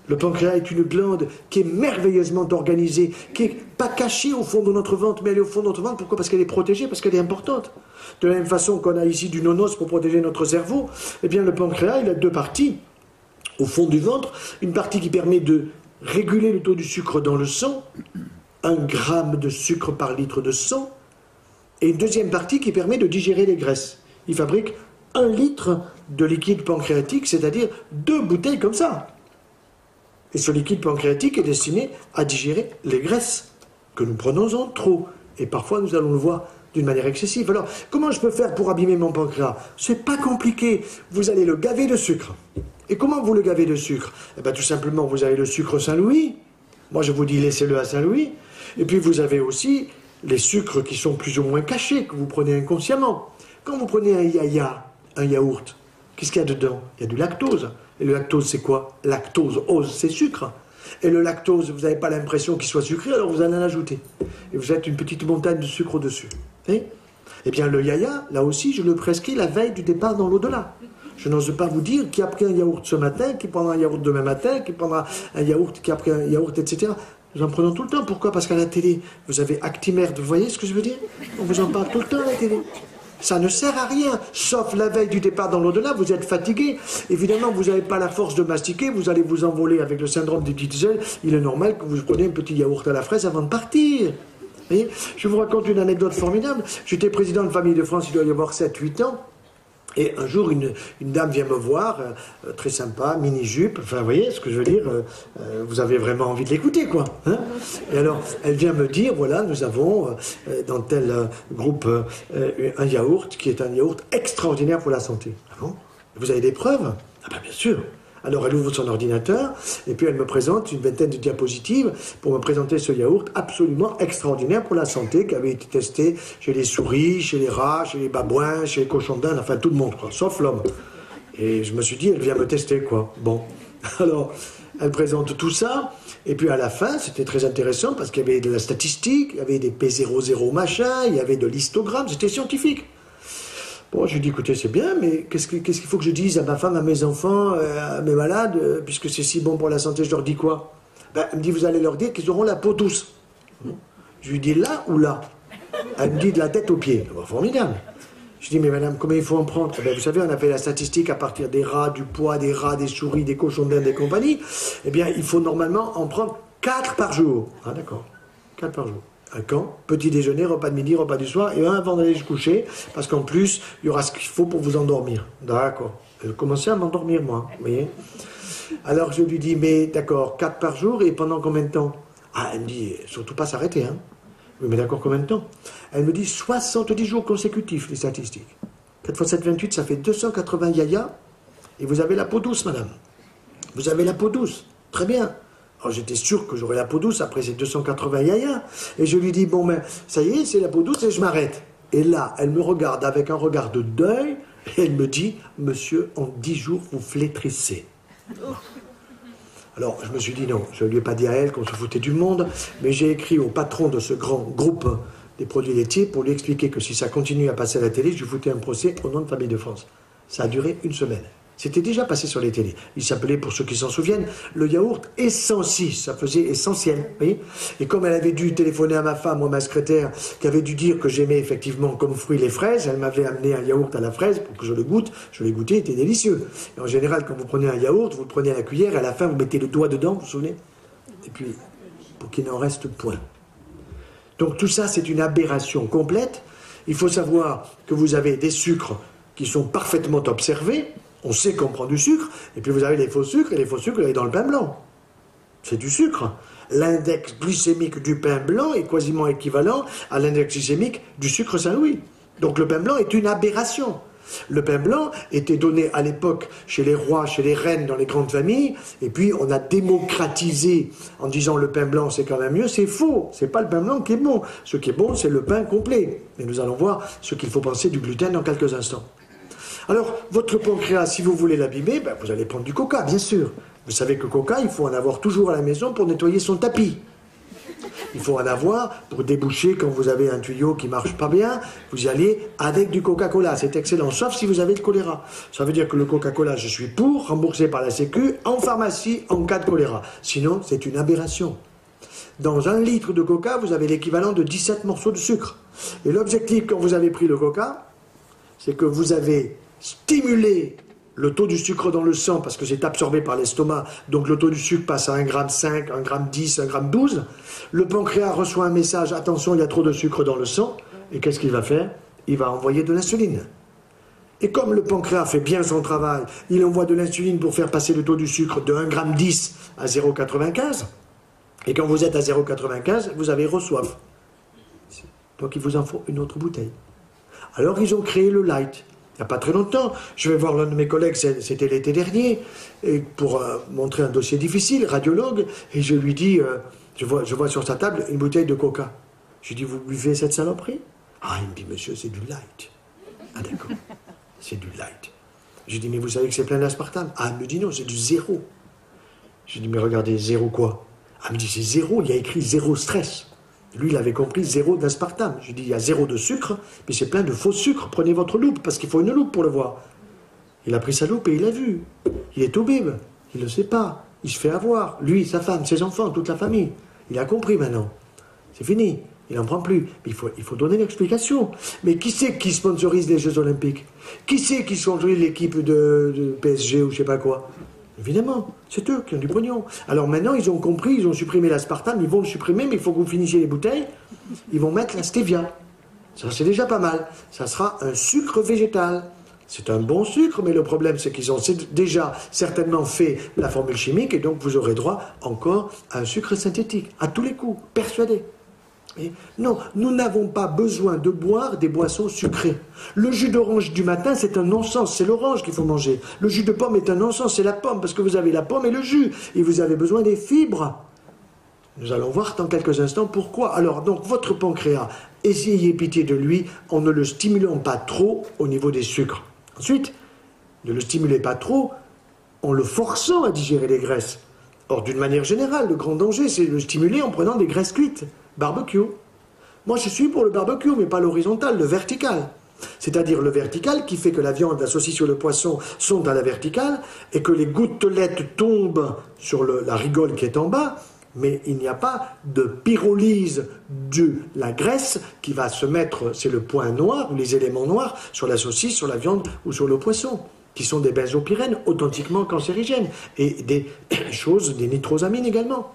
Le pancréas est une glande qui est merveilleusement organisée, qui n'est pas cachée au fond de notre ventre, mais elle est au fond de notre ventre. Pourquoi? Parce qu'elle est protégée, parce qu'elle est importante. De la même façon qu'on a ici du nonos pour protéger notre cerveau, eh bien le pancréas, il a deux parties. Au fond du ventre, une partie qui permet de réguler le taux du sucre dans le sang, 1 gramme de sucre par litre de sang, et une deuxième partie qui permet de digérer les graisses. Il fabrique 1 litre de liquide pancréatique, c'est-à-dire 2 bouteilles comme ça. Et ce liquide pancréatique est destiné à digérer les graisses que nous prenons en trop. Et parfois, nous allons le voir d'une manière excessive. Alors, comment je peux faire pour abîmer mon pancréas? C'est pas compliqué. Vous allez le gaver de sucre. Et comment vous le gavez de sucre? Eh bien, tout simplement, vous avez le sucre Saint-Louis. Moi, je vous dis, laissez-le à Saint-Louis. Et puis, vous avez aussi les sucres qui sont plus ou moins cachés, que vous prenez inconsciemment. Quand vous prenez un yaya, un yaourt, qu'est-ce qu'il y a dedans? Il y a du lactose. Et le lactose, c'est quoi? Lactose, ose, c'est sucre. Et le lactose, vous n'avez pas l'impression qu'il soit sucré, alors vous allez en ajouter. Et vous êtes une petite montagne de sucre au-dessus. Eh bien, le yaya, là aussi, je le prescris la veille du départ dans l'au-delà. Je n'ose pas vous dire qui a pris un yaourt ce matin, qui prendra un yaourt demain matin, qui prendra un yaourt, qui a pris un yaourt, etc. Nous en prenons tout le temps. Pourquoi? Parce qu'à la télé, vous avez Actimerde. Vous voyez ce que je veux dire? On vous en parle tout le temps à la télé. Ça ne sert à rien, sauf la veille du départ dans l'au-delà, vous êtes fatigué. Évidemment, vous n'avez pas la force de mastiquer, vous allez vous envoler avec le syndrome des petites ailes. Il est normal que vous preniez un petit yaourt à la fraise avant de partir. Vous voyez? Je vous raconte une anecdote formidable. J'étais président de Famille de France, il doit y avoir 7-8 ans. Et un jour, une dame vient me voir, très sympa, mini-jupe, enfin, vous voyez ce que je veux dire, vous avez vraiment envie de l'écouter, quoi. Hein? Et alors, elle vient me dire, voilà, nous avons dans tel groupe un yaourt qui est un yaourt extraordinaire pour la santé. Ah bon? Vous avez des preuves? Ah ben bien sûr. Alors elle ouvre son ordinateur et puis elle me présente une vingtaine de diapositives pour me présenter ce yaourt absolument extraordinaire pour la santé qui avait été testé chez les souris, chez les rats, chez les babouins, chez les cochons d'Inde, enfin tout le monde, quoi, sauf l'homme. Et je me suis dit, elle vient me tester, quoi. Bon, alors elle présente tout ça et puis à la fin, c'était très intéressant parce qu'il y avait de la statistique, il y avait des P00 machin, il y avait de l'histogramme, c'était scientifique. Bon, je lui dis, écoutez, c'est bien, mais qu'est-ce qu'il faut que je dise à ma femme, à mes enfants, à mes malades, puisque c'est si bon pour la santé, je leur dis quoi? Ben, elle me dit, vous allez leur dire qu'ils auront la peau douce. Je lui dis, là ou là? Elle me dit, de la tête aux pieds. Ben, formidable. Je dis, mais madame, combien il faut en prendre? Ben, vous savez, on a fait la statistique à partir des rats, du poids des rats, des souris, des cochons d'Inde et compagnie. Eh bien, il faut normalement en prendre 4 par jour. Ah, d'accord. 4 par jour. Un quand? Petit déjeuner, repas de midi, repas du soir, et un avant d'aller se coucher, parce qu'en plus, il y aura ce qu'il faut pour vous endormir. D'accord. Je commençais à m'endormir, moi, vous voyez. Alors je lui dis, mais d'accord, 4 par jour, et pendant combien de temps? Ah, elle me dit, surtout pas s'arrêter, hein. Oui, mais d'accord, combien de temps? Elle me dit, 70 jours consécutifs, les statistiques. 4 x 7, 28, ça fait 280 yaya, et vous avez la peau douce, madame. Vous avez la peau douce. Très bien. Alors j'étais sûr que j'aurais la peau douce après ces 280 yaya. Et je lui dis, bon ben, ça y est, c'est la peau douce et je m'arrête. Et là, elle me regarde avec un regard de deuil et elle me dit, monsieur, en 10 jours, vous flétrissez. Alors je me suis dit non, je ne lui ai pas dit à elle qu'on se foutait du monde, mais j'ai écrit au patron de ce grand groupe des produits laitiers pour lui expliquer que si ça continue à passer à la télé, je lui foutais un procès au nom de Famille de France. Ça a duré 1 semaine. C'était déjà passé sur les télés. Il s'appelait, pour ceux qui s'en souviennent, le yaourt Essentiel. Ça faisait essentiel, vous voyez. Et comme elle avait dû téléphoner à ma femme ou à ma secrétaire, qui avait dû dire que j'aimais effectivement comme fruit les fraises, elle m'avait amené un yaourt à la fraise pour que je le goûte. Je l'ai goûté, il était délicieux. Et en général, quand vous prenez un yaourt, vous le prenez à la cuillère, et à la fin, vous mettez le doigt dedans, vous vous souvenez? Et puis, pour qu'il n'en reste point. Donc tout ça, c'est une aberration complète. Il faut savoir que vous avez des sucres qui sont parfaitement observés. On sait qu'on prend du sucre, et puis vous avez les faux sucres, et les faux sucres, vous avez dans le pain blanc. C'est du sucre. L'index glycémique du pain blanc est quasiment équivalent à l'index glycémique du sucre Saint-Louis. Donc le pain blanc est une aberration. Le pain blanc était donné à l'époque chez les rois, chez les reines, dans les grandes familles, et puis on a démocratisé en disant le pain blanc c'est quand même mieux. C'est faux, c'est pas le pain blanc qui est bon. Ce qui est bon, c'est le pain complet. Et nous allons voir ce qu'il faut penser du gluten dans quelques instants. Alors, votre pancréas, si vous voulez l'abîmer, ben, vous allez prendre du coca, bien sûr. Vous savez que coca, il faut en avoir toujours à la maison pour nettoyer son tapis. Il faut en avoir pour déboucher quand vous avez un tuyau qui ne marche pas bien. Vous y allez avec du Coca-Cola. C'est excellent, sauf si vous avez le choléra. Ça veut dire que le Coca-Cola, je suis pour, remboursé par la Sécu, en pharmacie, en cas de choléra. Sinon, c'est une aberration. Dans 1 litre de coca, vous avez l'équivalent de 17 morceaux de sucre. Et l'objectif, quand vous avez pris le coca, c'est que vous avez stimulé le taux du sucre dans le sang parce que c'est absorbé par l'estomac, donc le taux du sucre passe à 1,5 g, 1,10 g, 1,12 g. Le pancréas reçoit un message, attention, il y a trop de sucre dans le sang, et qu'est-ce qu'il va faire? Il va envoyer de l'insuline. Et comme le pancréas fait bien son travail, il envoie de l'insuline pour faire passer le taux du sucre de 1,10 g à 0,95 g, et quand vous êtes à 0,95 g, vous avez soif. Donc il vous en faut une autre bouteille. Alors ils ont créé le light. Il n'y a pas très longtemps, je vais voir l'un de mes collègues, c'était l'été dernier, et pour montrer un dossier difficile, radiologue, et je lui dis, je vois sur sa table une bouteille de coca. Je lui dis, vous buvez cette saloperie? Ah, il me dit, monsieur, c'est du light. Ah d'accord, c'est du light. Je lui dis, mais vous savez que c'est plein d'aspartame? Ah, elle me dit, non, c'est du zéro. Je lui dis, mais regardez, zéro quoi? Ah, elle me dit, c'est zéro, il y a écrit zéro stress. Lui, il avait compris 0 d'aspartame. Je lui dis, il y a 0 de sucre, mais c'est plein de faux sucre. Prenez votre loupe, parce qu'il faut une loupe pour le voir. Il a pris sa loupe et il a vu. Il est au bib. Il ne le sait pas. Il se fait avoir. Lui, sa femme, ses enfants, toute la famille. Il a compris maintenant. C'est fini. Il n'en prend plus. Mais il faut donner l'explication. Mais qui c'est qui sponsorise les Jeux Olympiques? Qui c'est qui sponsorise l'équipe de PSG ou je ne sais pas quoi? Évidemment, c'est eux qui ont du pognon. Alors maintenant, ils ont compris, ils ont supprimé l'aspartame, ils vont le supprimer, mais il faut que vous finissiez les bouteilles. Ils vont mettre la stevia. Ça, c'est déjà pas mal. Ça sera un sucre végétal. C'est un bon sucre, mais le problème, c'est qu'ils ont déjà certainement fait la formule chimique, et donc vous aurez droit encore à un sucre synthétique, à tous les coups, persuadé. Et non, nous n'avons pas besoin de boire des boissons sucrées. Le jus d'orange du matin, c'est un non-sens, c'est l'orange qu'il faut manger. Le jus de pomme est un non-sens, c'est la pomme, parce que vous avez la pomme et le jus, et vous avez besoin des fibres. Nous allons voir dans quelques instants pourquoi. Alors, donc, votre pancréas, essayez pitié de lui en ne le stimulant pas trop au niveau des sucres. Ensuite, ne le stimulez pas trop en le forçant à digérer les graisses. Or, d'une manière générale, le grand danger, c'est de le stimuler en prenant des graisses cuites. Barbecue. Moi, je suis pour le barbecue, mais pas l'horizontal, le vertical. C'est-à-dire le vertical qui fait que la viande, la saucisse ou le poisson sont à la verticale et que les gouttelettes tombent sur la rigole qui est en bas, mais il n'y a pas de pyrolyse de la graisse qui va se mettre, c'est le point noir ou les éléments noirs sur la saucisse, sur la viande ou sur le poisson, qui sont des benzopyrènes authentiquement cancérigènes et des choses, des nitrosamines également.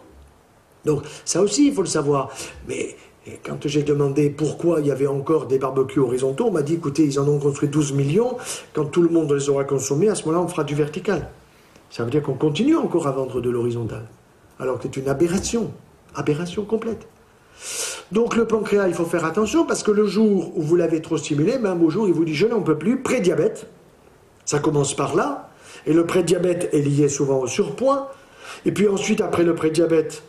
Donc ça aussi, il faut le savoir. Mais quand j'ai demandé pourquoi il y avait encore des barbecues horizontaux, on m'a dit, écoutez, ils en ont construit 12 millions, quand tout le monde les aura consommés, à ce moment-là, on fera du vertical. Ça veut dire qu'on continue encore à vendre de l'horizontal. Alors que c'est une aberration complète. Donc le pancréas, il faut faire attention, parce que le jour où vous l'avez trop stimulé, ben, un beau jour, il vous dit, je n'en peux plus, prédiabète. Ça commence par là, et le prédiabète est lié souvent au surpoids, et puis ensuite, après le prédiabète,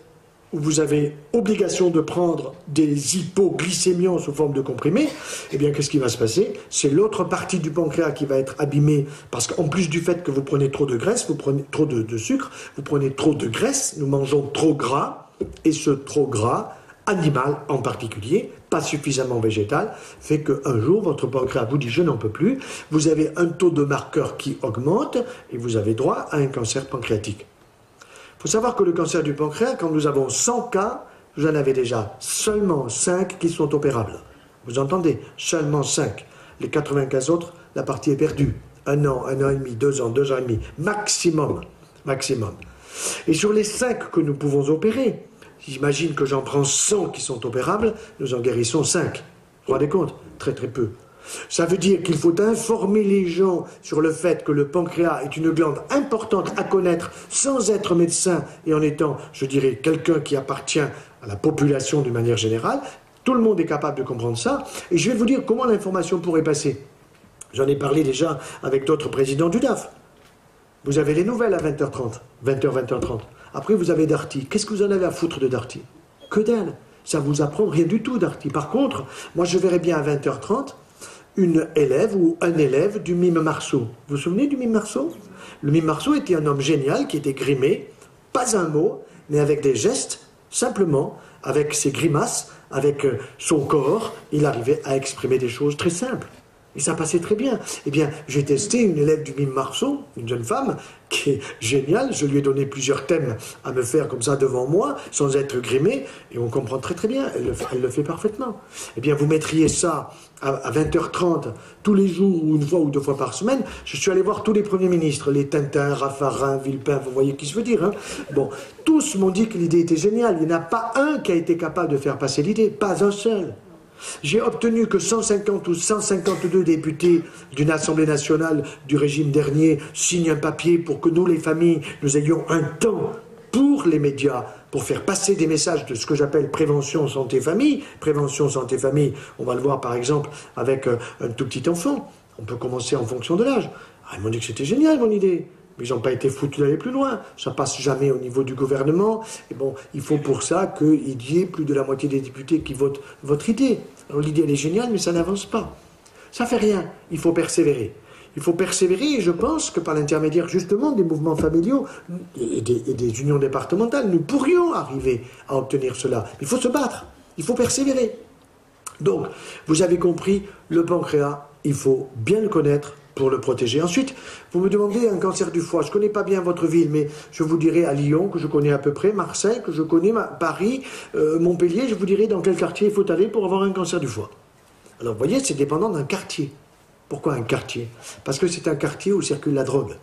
où vous avez obligation de prendre des hypoglycémiants sous forme de comprimés, eh bien, qu'est-ce qui va se passer? C'est l'autre partie du pancréas qui va être abîmée, parce qu'en plus du fait que vous prenez trop de graisse, vous prenez trop de sucre, vous prenez trop de graisse, nous mangeons trop gras, et ce trop gras, animal en particulier, pas suffisamment végétal, fait qu'un jour, votre pancréas vous dit « je n'en peux plus », vous avez un taux de marqueur qui augmente, et vous avez droit à un cancer pancréatique. Il faut savoir que le cancer du pancréas, quand nous avons 100 cas, vous en avez déjà seulement 5 qui sont opérables. Vous entendez? Seulement 5. Les 95 autres, la partie est perdue. 1 an et demi, 2 ans, 2 ans et demi, maximum. Maximum. Et sur les 5 que nous pouvons opérer, j'imagine que j'en prends 100 qui sont opérables, nous en guérissons 5. Vous vous rendez compte? Très très peu. Ça veut dire qu'il faut informer les gens sur le fait que le pancréas est une glande importante à connaître sans être médecin et en étant, je dirais, quelqu'un qui appartient à la population d'une manière générale. Tout le monde est capable de comprendre ça. Et je vais vous dire comment l'information pourrait passer. J'en ai parlé déjà avec d'autres présidents du DAF. Vous avez les nouvelles à 20h30, 20h, 20h30. Après, vous avez Darty. Qu'est-ce que vous en avez à foutre de Darty? Que dalle. Ça vous apprend rien du tout, Darty. Par contre, moi, je verrais bien à 20h30 une élève ou un élève du mime Marceau. Vous vous souvenez du mime Marceau? Le mime Marceau était un homme génial qui était grimé, pas un mot, mais avec des gestes, simplement, avec ses grimaces, avec son corps, il arrivait à exprimer des choses très simples. Et ça passait très bien. Eh bien, j'ai testé une élève du mime Marceau, une jeune femme, qui est géniale. Je lui ai donné plusieurs thèmes à me faire comme ça devant moi, sans être grimée, et on comprend très très bien. Elle le fait parfaitement. Eh bien, vous mettriez ça à 20h30, tous les jours, ou une fois ou 2 fois par semaine. Je suis allé voir tous les premiers ministres, les Tintin, Raffarin, Villepin, vous voyez qui se veut dire, hein. Bon, tous m'ont dit que l'idée était géniale. Il n'y en a pas un qui a été capable de faire passer l'idée, pas un seul. J'ai obtenu que 150 ou 152 députés d'une Assemblée nationale du régime dernier signent un papier pour que nous, les familles, nous ayons un temps pour les médias, pour faire passer des messages de ce que j'appelle prévention santé-famille. Prévention santé-famille, on va le voir par exemple avec un tout petit enfant. On peut commencer en fonction de l'âge. Ah, ils m'ont dit que c'était génial mon idée. Mais ils n'ont pas été foutus d'aller plus loin. Ça passe jamais au niveau du gouvernement. Et bon, il faut pour ça qu'il y ait plus de la moitié des députés qui votent votre idée. Alors l'idée, elle est géniale, mais ça n'avance pas. Ça fait rien. Il faut persévérer. Il faut persévérer et je pense que par l'intermédiaire justement des mouvements familiaux et des unions départementales, nous pourrions arriver à obtenir cela. Il faut se battre. Il faut persévérer. Donc, vous avez compris, le pancréas, il faut bien le connaître pour le protéger. Ensuite, vous me demandez un cancer du foie. Je ne connais pas bien votre ville, mais je vous dirai à Lyon, que je connais à peu près, Marseille, que je connais, Paris, Montpellier, je vous dirai dans quel quartier il faut aller pour avoir un cancer du foie. Alors vous voyez, c'est dépendant d'un quartier. Pourquoi un quartier? Parce que c'est un quartier où circule la drogue.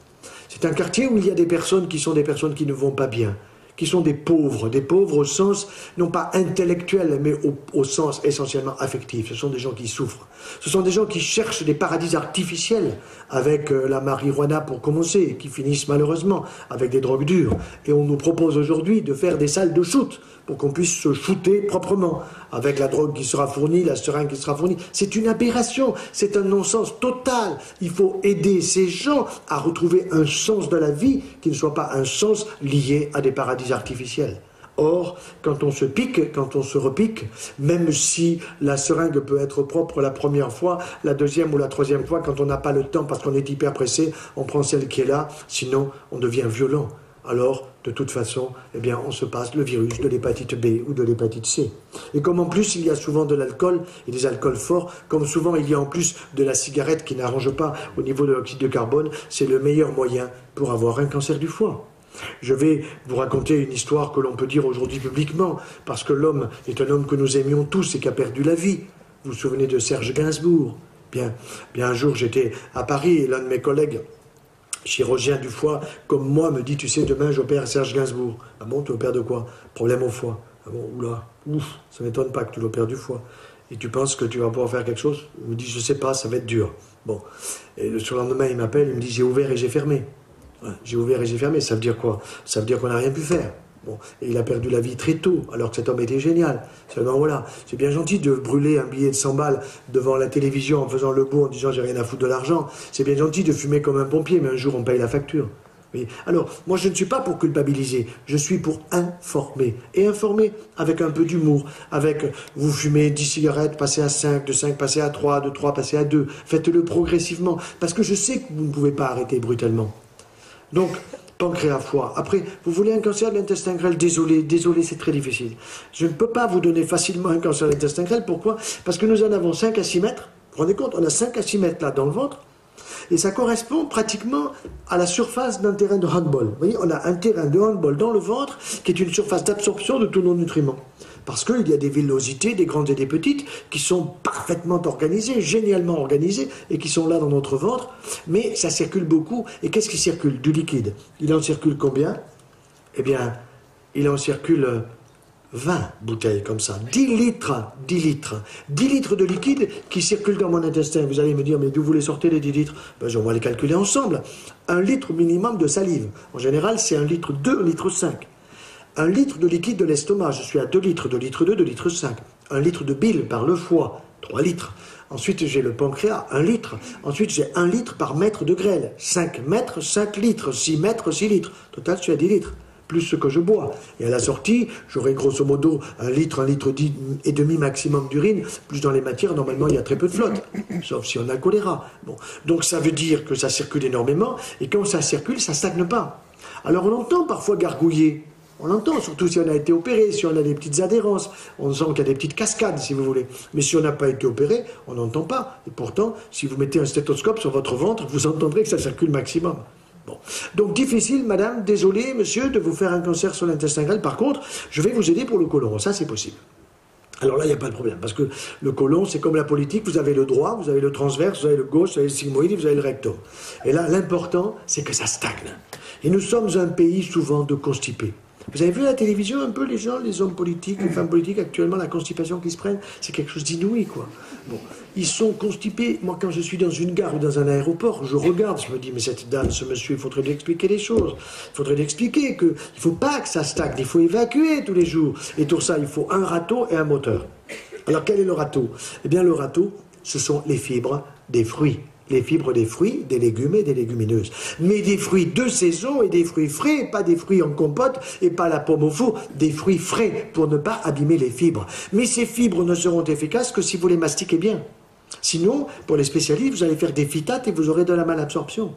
C'est un quartier où il y a des personnes qui sont des personnes qui ne vont pas bien, qui sont des pauvres au sens, non pas intellectuel, mais au sens essentiellement affectif. Ce sont des gens qui souffrent. Ce sont des gens qui cherchent des paradis artificiels avec la marijuana pour commencer, qui finissent malheureusement avec des drogues dures. Et on nous propose aujourd'hui de faire des salles de shoot pour qu'on puisse se shooter proprement, avec la drogue qui sera fournie, la seringue qui sera fournie. C'est une aberration, c'est un non-sens total. Il faut aider ces gens à retrouver un sens de la vie qui ne soit pas un sens lié à des paradis artificiels. Or, quand on se pique, quand on se repique, même si la seringue peut être propre la première fois, la deuxième ou la troisième fois, quand on n'a pas le temps parce qu'on est hyper pressé, on prend celle qui est là, sinon on devient violent. Alors, de toute façon, eh bien, on se passe le virus de l'hépatite B ou de l'hépatite C. Et comme en plus il y a souvent de l'alcool, et des alcools forts, comme souvent il y a en plus de la cigarette qui n'arrange pas au niveau de l'oxyde de carbone, c'est le meilleur moyen pour avoir un cancer du foie. Je vais vous raconter une histoire que l'on peut dire aujourd'hui publiquement, parce que l'homme est un homme que nous aimions tous et qui a perdu la vie. Vous vous souvenez de Serge Gainsbourg? Bien un jour j'étais à Paris et l'un de mes collègues, chirurgien du foie, comme moi, me dit, tu sais, demain j'opère Serge Gainsbourg. Ah bon, tu opères de quoi? Problème au foie. Ah bon, oula, ouf, ça m'étonne pas que tu l'opères du foie. Et tu penses que tu vas pouvoir faire quelque chose? Il me dit, je sais pas, ça va être dur. Bon, et le surlendemain, il m'appelle, il me dit, j'ai ouvert et j'ai fermé. Ouais, j'ai ouvert et j'ai fermé, ça veut dire quoi? Ça veut dire qu'on n'a rien pu faire. Bon, et il a perdu la vie très tôt, alors que cet homme était génial. Seulement voilà, c'est bien gentil de brûler un billet de 100 balles devant la télévision en faisant le beau, en disant j'ai rien à foutre de l'argent. C'est bien gentil de fumer comme un pompier, mais un jour on paye la facture. Oui. Alors, moi je ne suis pas pour culpabiliser, je suis pour informer. Et informer avec un peu d'humour, avec vous fumez 10 cigarettes, passez à 5, de 5 passez à 3, de 3 passez à 2. Faites-le progressivement, parce que je sais que vous ne pouvez pas arrêter brutalement. Donc, pancréas, foie. Après, vous voulez un cancer de l'intestin grêle? Désolé, c'est très difficile. Je ne peux pas vous donner facilement un cancer de l'intestin grêle. Pourquoi? Parce que nous en avons 5 à 6 mètres. Vous vous rendez compte? On a 5 à 6 mètres là dans le ventre. Et ça correspond pratiquement à la surface d'un terrain de handball. Vous voyez, on a un terrain de handball dans le ventre qui est une surface d'absorption de tous nos nutriments. Parce qu'il y a des villosités, des grandes et des petites, qui sont parfaitement organisées, génialement organisées, et qui sont là dans notre ventre. Mais ça circule beaucoup. Et qu'est-ce qui circule? Du liquide. Il en circule combien? Eh bien, il en circule 20 bouteilles comme ça. 10 litres. 10 litres. 10 litres de liquide qui circulent dans mon intestin. Vous allez me dire, mais d'où vous les sortez les 10 litres? Ben, on va les calculer ensemble. 1 litre minimum de salive. En général, c'est 1 litre 2, 1 litre 5. 1 litre de liquide de l'estomac, je suis à 2 litres, 2 litres 2, 2 litres 5. 1 litre de bile par le foie, 3 litres. Ensuite, j'ai le pancréas, 1 litre. Ensuite, j'ai 1 litre par mètre de grêle. 5 mètres, 5 litres. 6 mètres, 6 litres. Total, je suis à 10 litres. Plus ce que je bois. Et à la sortie, j'aurai grosso modo 1 litre et demi maximum d'urine. Plus dans les matières, normalement, il y a très peu de flotte. Sauf si on a le choléra. Bon. Donc, ça veut dire que ça circule énormément. Et quand ça circule, ça stagne pas. Alors, on entend parfois gargouiller. On l'entend, surtout si on a été opéré, si on a des petites adhérences. On sent qu'il y a des petites cascades, si vous voulez. Mais si on n'a pas été opéré, on n'entend pas. Et pourtant, si vous mettez un stéthoscope sur votre ventre, vous entendrez que ça circule maximum. Bon. Donc, difficile, madame, désolé, monsieur, de vous faire un cancer sur l'intestin grêle. Par contre, je vais vous aider pour le côlon. Ça, c'est possible. Alors là, il n'y a pas de problème, parce que le côlon, c'est comme la politique, vous avez le droit, vous avez le transverse, vous avez le gauche, vous avez le sigmoïde, vous avez le rectum. Et là, l'important, c'est que ça stagne. Et nous sommes un pays souvent de constipés. Vous avez vu à la télévision un peu les gens, les hommes politiques, les femmes politiques, actuellement, la constipation qu'ils se prennent, c'est quelque chose d'inouï, quoi. Bon, ils sont constipés. Moi, quand je suis dans une gare ou dans un aéroport, je regarde, je me dis, mais cette dame, ce monsieur, il faudrait lui expliquer les choses. Il faudrait lui expliquer qu'il ne faut pas que ça stagne, il faut évacuer tous les jours. Et pour ça, il faut un râteau et un moteur. Alors, quel est le râteau? Eh bien, le râteau, ce sont les fibres des fruits. Les fibres des fruits, des légumes et des légumineuses. Mais des fruits de saison et des fruits frais, pas des fruits en compote et pas la pomme au four, des fruits frais pour ne pas abîmer les fibres. Mais ces fibres ne seront efficaces que si vous les mastiquez bien. Sinon, pour les spécialistes, vous allez faire des phytates et vous aurez de la malabsorption.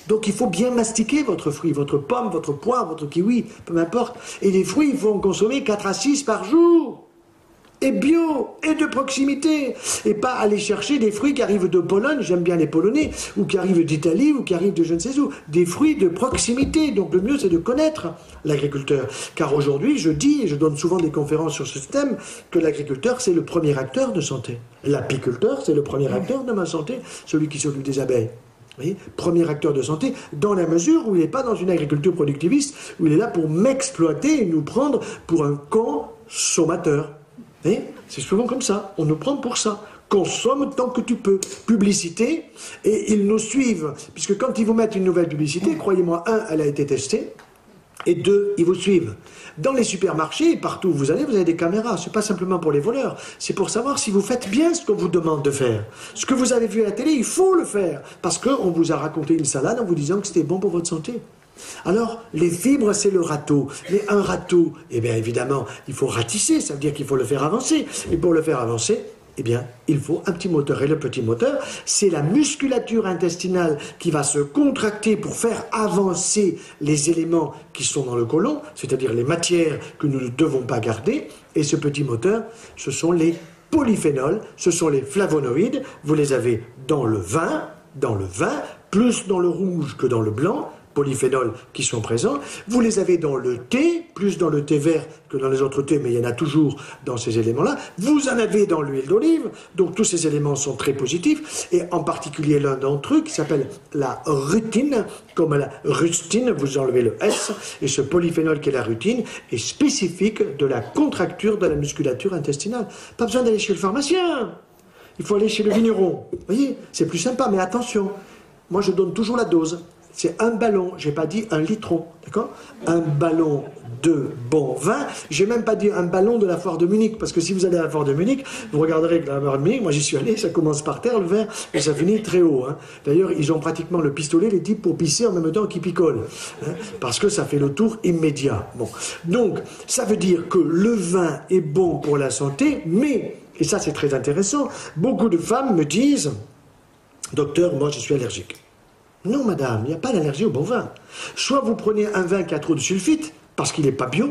Donc il faut bien mastiquer votre fruit, votre pomme, votre poire, votre kiwi, peu importe. Et les fruits, il faut en consommer 4 à 6 par jour. et bio, et de proximité, et pas aller chercher des fruits qui arrivent de Pologne, j'aime bien les Polonais, ou qui arrivent d'Italie, ou qui arrivent de je ne sais où, des fruits de proximité. Donc le mieux c'est de connaître l'agriculteur, car aujourd'hui je dis, et je donne souvent des conférences sur ce thème, que l'agriculteur c'est le premier acteur de santé. L'apiculteur c'est le premier acteur de ma santé, celui qui s'occupe des abeilles. Vous voyez, premier acteur de santé, dans la mesure où il n'est pas dans une agriculture productiviste, où il est là pour m'exploiter et nous prendre pour un consommateur. C'est souvent comme ça, on nous prend pour ça. Consomme tant que tu peux. Publicité, et ils nous suivent. Puisque quand ils vous mettent une nouvelle publicité, croyez-moi, un, elle a été testée, et deux, ils vous suivent. Dans les supermarchés, partout où vous avez des caméras. C'est pas simplement pour les voleurs, c'est pour savoir si vous faites bien ce qu'on vous demande de faire. Ce que vous avez vu à la télé, il faut le faire. Parce qu'on vous a raconté une salade en vous disant que c'était bon pour votre santé. Alors, les fibres, c'est le râteau. Mais un râteau, eh bien évidemment, il faut ratisser, ça veut dire qu'il faut le faire avancer. Et pour le faire avancer, eh bien, il faut un petit moteur. Et le petit moteur, c'est la musculature intestinale qui va se contracter pour faire avancer les éléments qui sont dans le côlon, c'est-à-dire les matières que nous ne devons pas garder. Et ce petit moteur, ce sont les polyphénols, ce sont les flavonoïdes. Vous les avez dans le vin, plus dans le rouge que dans le blanc, polyphénols qui sont présents. Vous les avez dans le thé, plus dans le thé vert que dans les autres thés, mais il y en a toujours dans ces éléments-là. Vous en avez dans l'huile d'olive, donc tous ces éléments sont très positifs, et en particulier l'un d'entre eux qui s'appelle la rutine, comme la rustine, vous enlevez le S, et ce polyphénol qui est la rutine est spécifique de la contracture de la musculature intestinale. Pas besoin d'aller chez le pharmacien, il faut aller chez le vigneron. Vous voyez, c'est plus sympa, mais attention, moi je donne toujours la dose. C'est un ballon, j'ai pas dit un litron, d'accord? Un ballon de bon vin, j'ai même pas dit un ballon de la foire de Munich, parce que si vous allez à la foire de Munich, vous regarderez que la foire de Munich, moi j'y suis allé, ça commence par terre le verre, et ça finit très haut. Hein. D'ailleurs, ils ont pratiquement le pistolet, les types, pour pisser en même temps qu'ils picolent, hein, parce que ça fait le tour immédiat. Bon. Donc, ça veut dire que le vin est bon pour la santé, mais, et ça c'est très intéressant, beaucoup de femmes me disent, docteur, moi je suis allergique. Non, madame, il n'y a pas d'allergie au bon vin. Soit vous prenez un vin qui a trop de sulfite, parce qu'il n'est pas bio,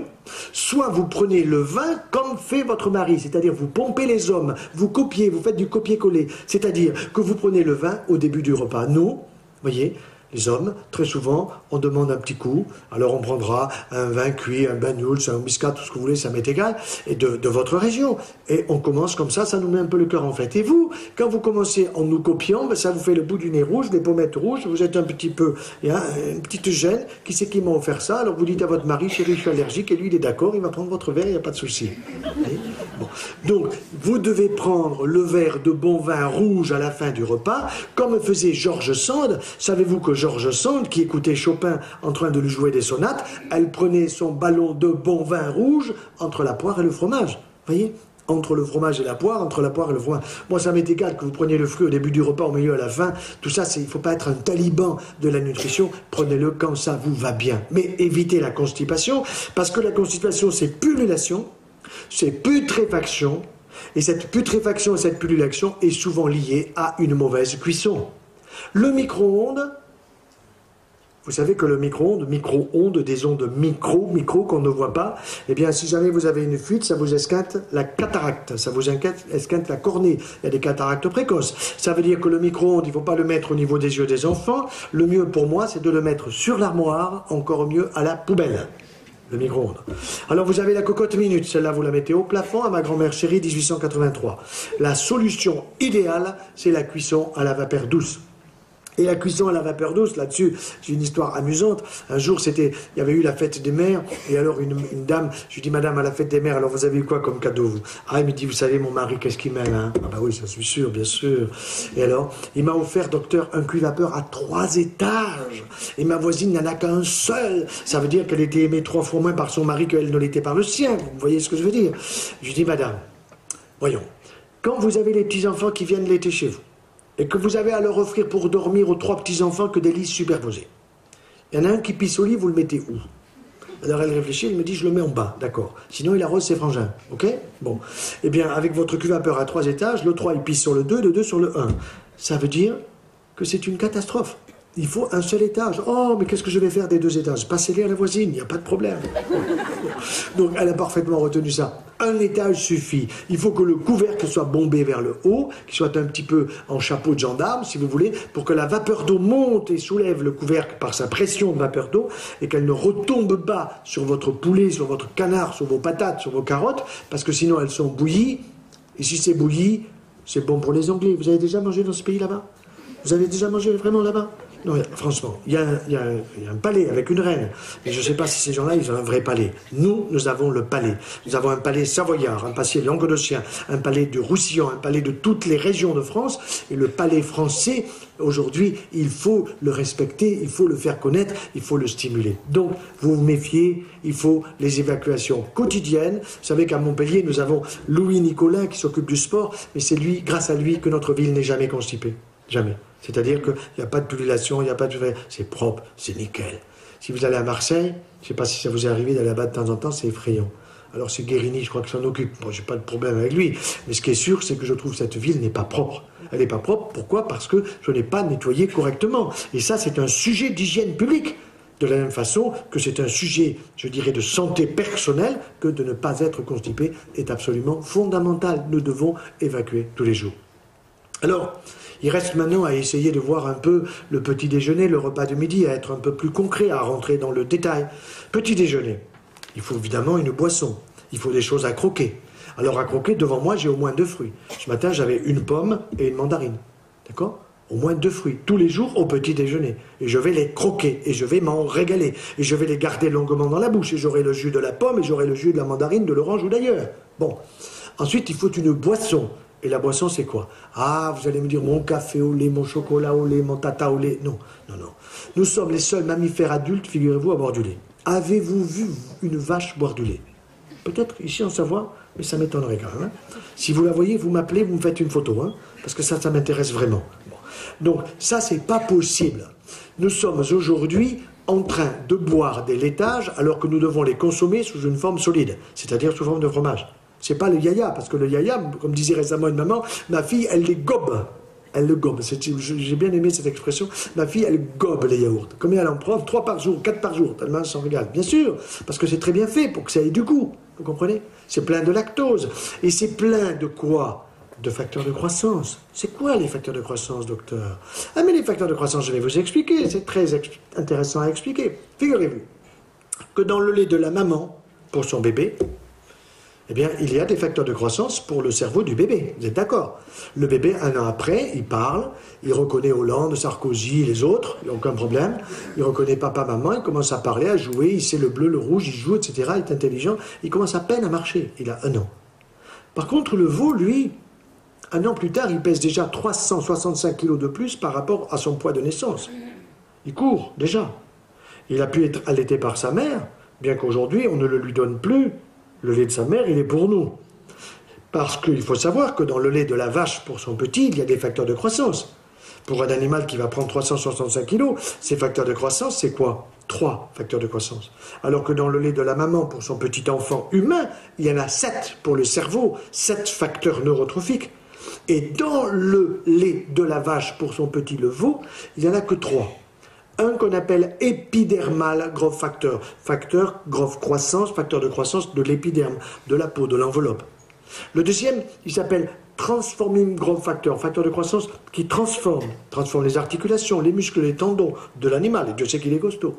soit vous prenez le vin comme fait votre mari, c'est-à-dire vous pompez les hommes, vous copiez, vous faites du copier-coller, c'est-à-dire que vous prenez le vin au début du repas. Nous, voyez, les hommes, très souvent, on demande un petit coup, alors on prendra un vin cuit, un bagnoul, un muscat, tout ce que vous voulez, ça m'est égal, et de votre région. Et on commence comme ça nous met un peu le cœur en fête. Et vous, quand vous commencez en nous copiant, ben ça vous fait le bout du nez rouge, les pommettes rouges, vous êtes un petit peu, il y a une petite gêne, qui c'est qui m'a offert ça? Alors vous dites à votre mari, chérie, je suis allergique, et lui il est d'accord, il va prendre votre verre, il n'y a pas de souci. Bon. Donc, vous devez prendre le verre de bon vin rouge à la fin du repas, comme faisait George Sand. Savez-vous que George Sand, qui écoutait Chopin en train de lui jouer des sonates, elle prenait son ballon de bon vin rouge entre la poire et le fromage. Voyez, entre le fromage et la poire, entre la poire et le fromage. Moi, ça m'est égal que vous preniez le fruit au début du repas, au milieu, à la fin. Tout ça, il ne faut pas être un taliban de la nutrition. Prenez-le quand ça vous va bien. Mais évitez la constipation, parce que la constipation, c'est pullulation, c'est putréfaction, et cette putréfaction et cette pullulation est souvent liée à une mauvaise cuisson. Le micro-ondes, vous savez que le micro-ondes, des ondes micro qu'on ne voit pas, eh bien, si jamais vous avez une fuite, ça vous esquinte la cataracte, ça vous esquinte la cornée. Il y a des cataractes précoces. Ça veut dire que le micro-ondes, il ne faut pas le mettre au niveau des yeux des enfants. Le mieux pour moi, c'est de le mettre sur l'armoire, encore mieux à la poubelle. Le micro-ondes. Alors vous avez la cocotte minute, celle-là vous la mettez au plafond, à ma grand-mère chérie, 1883. La solution idéale, c'est la cuisson à la vapeur douce. Et la cuisson à la vapeur douce, là-dessus, j'ai une histoire amusante. Un jour, il y avait eu la fête des mères, et alors une dame, je lui dis, madame, à la fête des mères, alors vous avez eu quoi comme cadeau, vous? Ah, il me dit, vous savez, mon mari, qu'est-ce qu'il m'aime, hein? Ah bah oui, ça suis sûr, bien sûr. Et alors, il m'a offert, docteur, un cuit-vapeur à 3 étages. Et ma voisine n'en a qu'un seul. Ça veut dire qu'elle était aimée 3 fois moins par son mari qu'elle ne l'était par le sien. Vous voyez ce que je veux dire? Je lui dis, madame, voyons, quand vous avez les petits-enfants qui viennent l'été chez vous, et que vous avez à leur offrir pour dormir aux 3 petits-enfants que des lits superposés. Il y en a un qui pisse au lit, vous le mettez où? Alors elle réfléchit, elle me dit, je le mets en bas, d'accord. Sinon il arrose ses frangins, ok? Bon. Eh bien, avec votre cuit-vapeur à 3 étages, le 3 il pisse sur le 2, le 2 sur le 1. Ça veut dire que c'est une catastrophe. Il faut un seul étage. Oh, mais qu'est-ce que je vais faire des 2 étages? Passez-les à la voisine, il n'y a pas de problème. Donc elle a parfaitement retenu ça. Un étage suffit. Il faut que le couvercle soit bombé vers le haut, qu'il soit un petit peu en chapeau de gendarme, si vous voulez, pour que la vapeur d'eau monte et soulève le couvercle par sa pression de vapeur d'eau et qu'elle ne retombe pas sur votre poulet, sur votre canard, sur vos patates, sur vos carottes, parce que sinon elles sont bouillies. Et si c'est bouilli, c'est bon pour les Anglais. Vous avez déjà mangé dans ce pays là-bas? Vous avez déjà mangé vraiment là-bas? Non, franchement, il y a un palais avec une reine. Mais je ne sais pas si ces gens-là, ils ont un vrai palais. Nous avons le palais. Nous avons un palais savoyard, un palais languedocien, un palais de Roussillon, un palais de toutes les régions de France. Et le palais français, aujourd'hui, il faut le respecter, il faut le faire connaître, il faut le stimuler. Donc, vous vous méfiez, il faut les évacuations quotidiennes. Vous savez qu'à Montpellier, nous avons Louis Nicolin qui s'occupe du sport, mais c'est lui, grâce à lui, que notre ville n'est jamais constipée. Jamais. C'est-à-dire qu'il n'y a pas de pullulation, il n'y a pas de... C'est propre, c'est nickel. Si vous allez à Marseille, je ne sais pas si ça vous est arrivé d'aller là-bas de temps en temps, c'est effrayant. Alors c'est Guérini, je crois qu'il s'en occupe. Bon, je n'ai pas de problème avec lui. Mais ce qui est sûr, c'est que je trouve que cette ville n'est pas propre. Elle n'est pas propre, pourquoi? Parce que je n'ai pas nettoyé correctement. Et ça, c'est un sujet d'hygiène publique. De la même façon que c'est un sujet, je dirais, de santé personnelle, que de ne pas être constipé est absolument fondamental. Nous devons évacuer tous les jours. Alors, il reste maintenant à essayer de voir un peu le petit déjeuner, le repas de midi, à être un peu plus concret, à rentrer dans le détail. Petit déjeuner, il faut évidemment une boisson, il faut des choses à croquer. Alors à croquer, devant moi, j'ai au moins 2 fruits. Ce matin, j'avais une pomme et une mandarine. D'accord? Au moins 2 fruits, tous les jours au petit déjeuner. Et je vais les croquer, et je vais m'en régaler. Et je vais les garder longuement dans la bouche. Et j'aurai le jus de la pomme, et j'aurai le jus de la mandarine, de l'orange ou d'ailleurs. Bon. Ensuite, il faut une boisson. Et la boisson, c'est quoi? Ah, vous allez me dire, mon café au lait, mon chocolat au lait, mon tata au lait. Non, non, non. Nous sommes les seuls mammifères adultes, figurez-vous, à boire du lait. Avez-vous vu une vache boire du lait? Peut-être ici en Savoie, mais ça m'étonnerait quand même. Hein. Si vous la voyez, vous m'appelez, vous me faites une photo, hein, parce que ça m'intéresse vraiment. Bon. Donc, ça, c'est pas possible. Nous sommes aujourd'hui en train de boire des laitages alors que nous devons les consommer sous une forme solide, c'est-à-dire sous forme de fromage. C'est pas le yaya, parce que le yaya, comme disait récemment une maman, ma fille, elle les gobe. Elle le gobe. J'ai bien aimé cette expression. Ma fille, elle gobe les yaourts. Combien elle en prend? 3 par jour, 4 par jour, tellement elle s'en régale. Bien sûr, parce que c'est très bien fait pour que ça ait du goût. Vous comprenez? C'est plein de lactose. Et c'est plein de quoi? De facteurs de croissance. C'est quoi les facteurs de croissance, docteur? Ah, mais les facteurs de croissance, je vais vous expliquer. C'est très intéressant à expliquer. Figurez-vous que dans le lait de la maman, pour son bébé, eh bien, il y a des facteurs de croissance pour le cerveau du bébé. Vous êtes d'accord? Le bébé, 1 an après, il parle, il reconnaît Hollande, Sarkozy, les autres, il n'y a aucun problème. Il reconnaît papa, maman, il commence à parler, à jouer, il sait le bleu, le rouge, il joue, etc. Il est intelligent, il commence à peine à marcher. Il a 1 an. Par contre, le veau, lui, 1 an plus tard, il pèse déjà 365 kilos de plus par rapport à son poids de naissance. Il court, déjà. Il a pu être allaité par sa mère, bien qu'aujourd'hui, on ne le lui donne plus. Le lait de sa mère, il est pour nous. Parce qu'il faut savoir que dans le lait de la vache pour son petit, il y a des facteurs de croissance. Pour un animal qui va prendre 365 kilos, ces facteurs de croissance, c'est quoi? 3 facteurs de croissance. Alors que dans le lait de la maman pour son petit enfant humain, il y en a 7 pour le cerveau, 7 facteurs neurotrophiques. Et dans le lait de la vache pour son petit le veau, il n'y en a que 3. Un qu'on appelle épidermal growth factor, facteur growth croissance, facteur de croissance de l'épiderme, de la peau, de l'enveloppe. Le deuxième, il s'appelle transforming growth factor, facteur de croissance qui transforme les articulations, les muscles, les tendons de l'animal, et Dieu sait qu'il est costaud.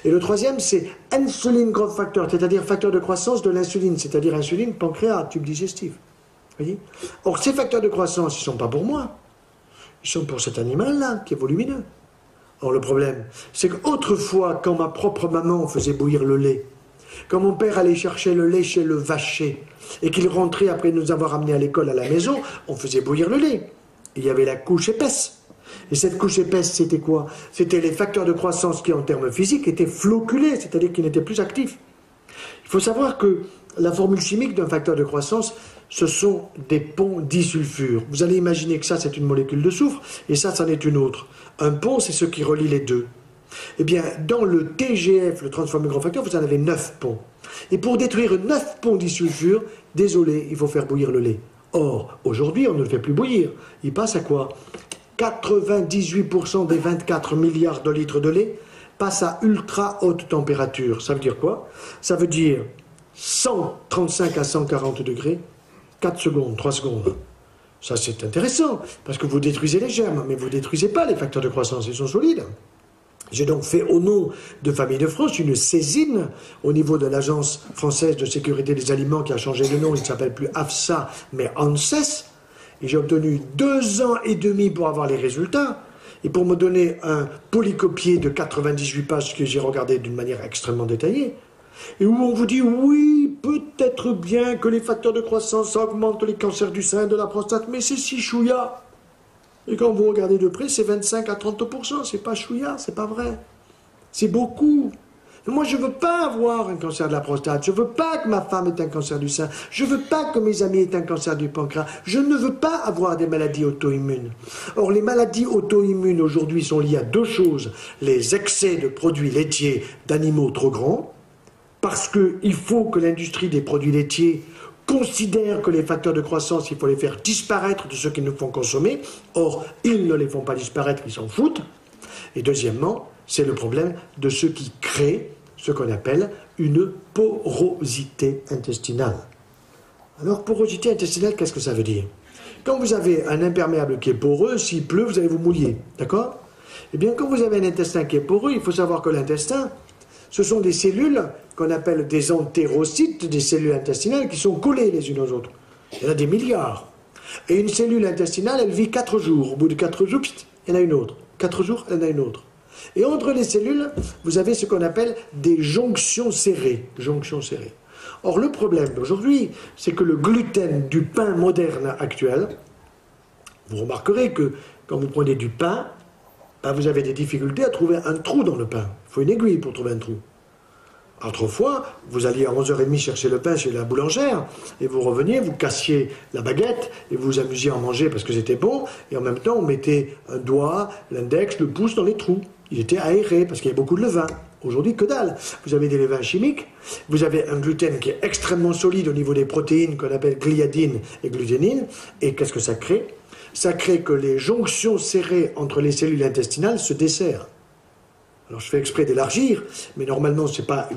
Et le troisième, c'est insulin growth factor, c'est-à-dire facteur de croissance de l'insuline, c'est-à-dire insuline, pancréas, tube digestif. Voyez? Or, ces facteurs de croissance, ils ne sont pas pour moi, ils sont pour cet animal-là, qui est volumineux. Or, le problème, c'est qu'autrefois, quand ma propre maman faisait bouillir le lait, quand mon père allait chercher le lait chez le vacher, et qu'il rentrait après nous avoir amenés à l'école à la maison, on faisait bouillir le lait. Et il y avait la couche épaisse. Et cette couche épaisse, c'était quoi? C'était les facteurs de croissance qui, en termes physiques, étaient floculés, c'est-à-dire qu'ils n'étaient plus actifs. Il faut savoir que la formule chimique d'un facteur de croissance, ce sont des ponts disulfures. Vous allez imaginer que ça, c'est une molécule de soufre, et ça, c'en est une autre. Un pont, c'est ce qui relie les deux. Eh bien, dans le TGF, le transformé grand facteur, vous en avez 9 ponts. Et pour détruire 9 ponts disulfures, désolé, il faut faire bouillir le lait. Or, aujourd'hui, on ne le fait plus bouillir. Il passe à quoi? 98% des 24 milliards de litres de lait passent à ultra haute température. Ça veut dire quoi? Ça veut dire 135 à 140 degrés, 4 secondes, 3 secondes. Ça, c'est intéressant, parce que vous détruisez les germes, mais vous ne détruisez pas les facteurs de croissance, ils sont solides. J'ai donc fait, au nom de Famille de France, une saisine au niveau de l'Agence française de sécurité des aliments qui a changé de nom, il ne s'appelle plus AFSA, mais ANSES, et j'ai obtenu 2 ans et demi pour avoir les résultats, et pour me donner un polycopié de 98 pages que j'ai regardé d'une manière extrêmement détaillée, et où on vous dit, oui, peut-être bien que les facteurs de croissance augmentent les cancers du sein, de la prostate, mais c'est si chouïa. Et quand vous regardez de près, c'est 25 à 30%, c'est pas chouïa, c'est pas vrai. C'est beaucoup. Mais moi, je veux pas avoir un cancer de la prostate, je veux pas que ma femme ait un cancer du sein, je veux pas que mes amis aient un cancer du pancréas, je ne veux pas avoir des maladies auto-immunes. Or, les maladies auto-immunes aujourd'hui sont liées à 2 choses, les excès de produits laitiers d'animaux trop grands, parce qu'il faut que l'industrie des produits laitiers considère que les facteurs de croissance, il faut les faire disparaître de ceux qui nous font consommer. Or, ils ne les font pas disparaître, ils s'en foutent. Et deuxièmement, c'est le problème de ceux qui créent ce qu'on appelle une porosité intestinale. Alors, porosité intestinale, qu'est-ce que ça veut dire? Quand vous avez un imperméable qui est poreux, s'il pleut, vous allez vous mouiller. D'accord? Eh bien, quand vous avez un intestin qui est poreux, il faut savoir que l'intestin, ce sont des cellules qu'on appelle des entérocytes, des cellules intestinales qui sont collées les unes aux autres. Il y en a des milliards. Et une cellule intestinale, elle vit 4 jours. Au bout de 4 jours, il y en a une autre. 4 jours, il y en a une autre. Et entre les cellules, vous avez ce qu'on appelle des jonctions serrées. Jonctions serrées. Or, le problème d'aujourd'hui, c'est que le gluten du pain moderne actuel, vous remarquerez que quand vous prenez du pain, ben vous avez des difficultés à trouver un trou dans le pain. Il faut une aiguille pour trouver un trou. Autrefois, vous alliez à 11h30 chercher le pain chez la boulangère, et vous reveniez, vous cassiez la baguette, et vous vous amusiez à en manger parce que c'était bon, et en même temps, on mettait un doigt, l'index, le pouce dans les trous. Il était aéré parce qu'il y avait beaucoup de levain. Aujourd'hui, que dalle. Vous avez des levains chimiques, vous avez un gluten qui est extrêmement solide au niveau des protéines qu'on appelle gliadine et gluténine, et qu'est-ce que ça crée? Ça crée que les jonctions serrées entre les cellules intestinales se desserrent. Alors je fais exprès d'élargir, mais normalement ce n'est pas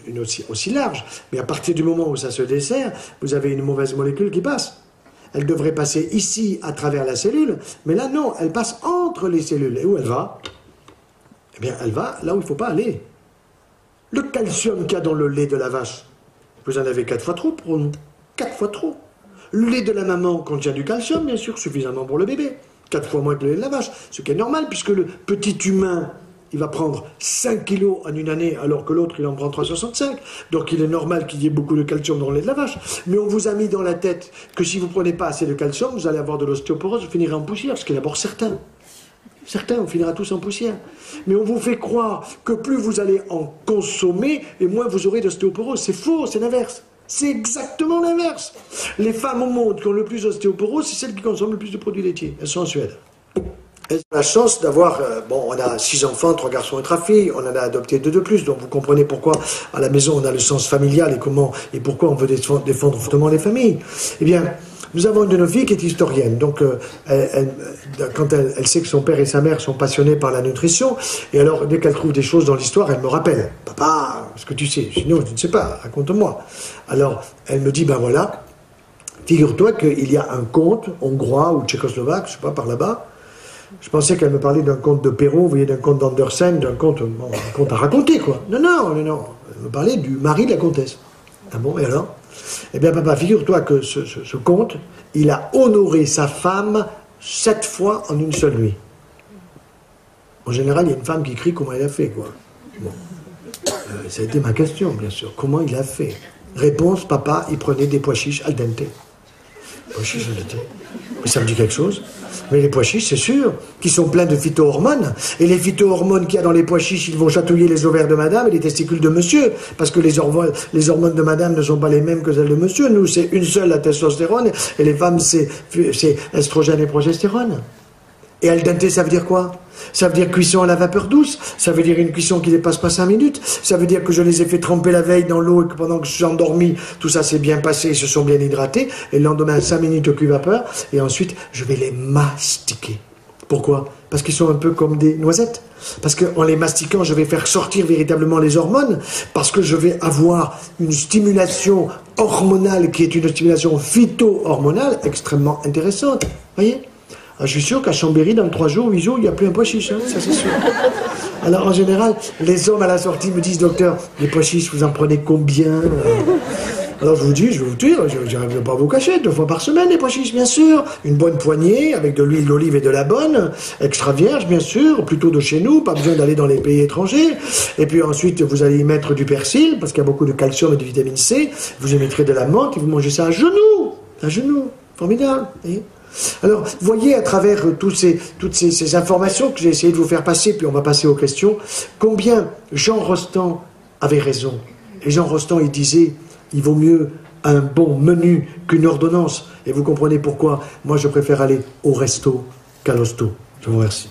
une aussi large. Mais à partir du moment où ça se dessert, vous avez une mauvaise molécule qui passe. Elle devrait passer ici à travers la cellule, mais là non, elle passe entre les cellules. Et où elle va? Eh bien elle va là où il ne faut pas aller. Le calcium qu'il y a dans le lait de la vache, vous en avez 4 fois trop pour nous. 4 fois trop. Le lait de la maman contient du calcium, bien sûr, suffisamment pour le bébé. 4 fois moins que le lait de la vache, ce qui est normal, puisque le petit humain, il va prendre 5 kilos en une année, alors que l'autre, il en prend 365. Donc il est normal qu'il y ait beaucoup de calcium dans le lait de la vache. Mais on vous a mis dans la tête que si vous ne prenez pas assez de calcium, vous allez avoir de l'ostéoporose, vous finirez en poussière, ce qui est d'abord certain. Certains, on finira tous en poussière. Mais on vous fait croire que plus vous allez en consommer, et moins vous aurez d'ostéoporose. C'est faux, c'est l'inverse. C'est exactement l'inverse. Les femmes au monde qui ont le plus d'ostéoporose, c'est celles qui consomment le plus de produits laitiers. Elles sont en Suède. Elles ont la chance d'avoir, on a 6 enfants, 3 garçons et 3 filles, on en a adopté 2 de plus, donc vous comprenez pourquoi à la maison on a le sens familial et pourquoi on veut défendre fortement les familles. Eh bien, nous avons une de nos filles qui est historienne, donc quand elle sait que son père et sa mère sont passionnés par la nutrition, et alors dès qu'elle trouve des choses dans l'histoire, elle me rappelle, papa, est-ce que tu sais? Je dis non, je ne sais pas, raconte-moi. Alors elle me dit, ben voilà, figure-toi qu'il y a un conte hongrois ou tchécoslovaque, je ne sais pas, par là-bas. Je pensais qu'elle me parlait d'un conte de Perrault, vous voyez, d'un conte d'Andersen, d'un conte à raconter, quoi. Non. Elle me parlait du mari de la comtesse. Ah bon, et alors? Eh bien, papa, figure-toi que ce conte, il a honoré sa femme 7 fois en une seule nuit. En général, il y a une femme qui crie comment elle a fait, quoi. Bon. Ça a été ma question, bien sûr. Comment il a fait? Réponse, papa, il prenait des pois chiches al dente. Pois chiches al dente. Mais ça me dit quelque chose. Mais les pois chiches, c'est sûr, qui sont pleins de phytohormones. Et les phytohormones qu'il y a dans les pois chiches, ils vont chatouiller les ovaires de madame et les testicules de monsieur. Parce que les hormones de madame ne sont pas les mêmes que celles de monsieur. Nous, c'est une seule, la testostérone. Et les femmes, c'est estrogène et progestérone. Et al dente, ça veut dire quoi? Ça veut dire cuisson à la vapeur douce. Ça veut dire une cuisson qui ne dépasse pas 5 minutes. Ça veut dire que je les ai fait tremper la veille dans l'eau et que pendant que je suis endormi, tout ça s'est bien passé, ils se sont bien hydratés. Et le lendemain, 5 minutes au cuit vapeur. Et ensuite, je vais les mastiquer. Pourquoi? parce qu'ils sont un peu comme des noisettes. Parce qu'en les mastiquant, je vais faire sortir véritablement les hormones, parce que je vais avoir une stimulation hormonale qui est une stimulation phyto-hormonale extrêmement intéressante. Voyez? Ah, je suis sûr qu'à Chambéry, dans 3 jours, 8 jours, il n'y a plus un pois chiche, hein, ça c'est sûr. Alors en général, les hommes à la sortie me disent, docteur, les pois chiches, vous en prenez combien? Alors je vous dis, je vais vous dire, je ne vais pas vous cacher, 2 fois par semaine les pois chiches, bien sûr. Une bonne poignée, avec de l'huile d'olive et de la bonne, extra vierge, bien sûr, plutôt de chez nous, pas besoin d'aller dans les pays étrangers. Et puis ensuite, vous allez y mettre du persil, parce qu'il y a beaucoup de calcium et de vitamine C. Vous y mettrez de la menthe et vous mangez ça à genoux, formidable, voyez. Alors, voyez à travers toutes ces informations que j'ai essayé de vous faire passer, puis on va passer aux questions, combien Jean Rostand avait raison. Et Jean Rostand, il disait, il vaut mieux un bon menu qu'une ordonnance. Et vous comprenez pourquoi moi je préfère aller au resto qu'à l'hosto. Je vous remercie.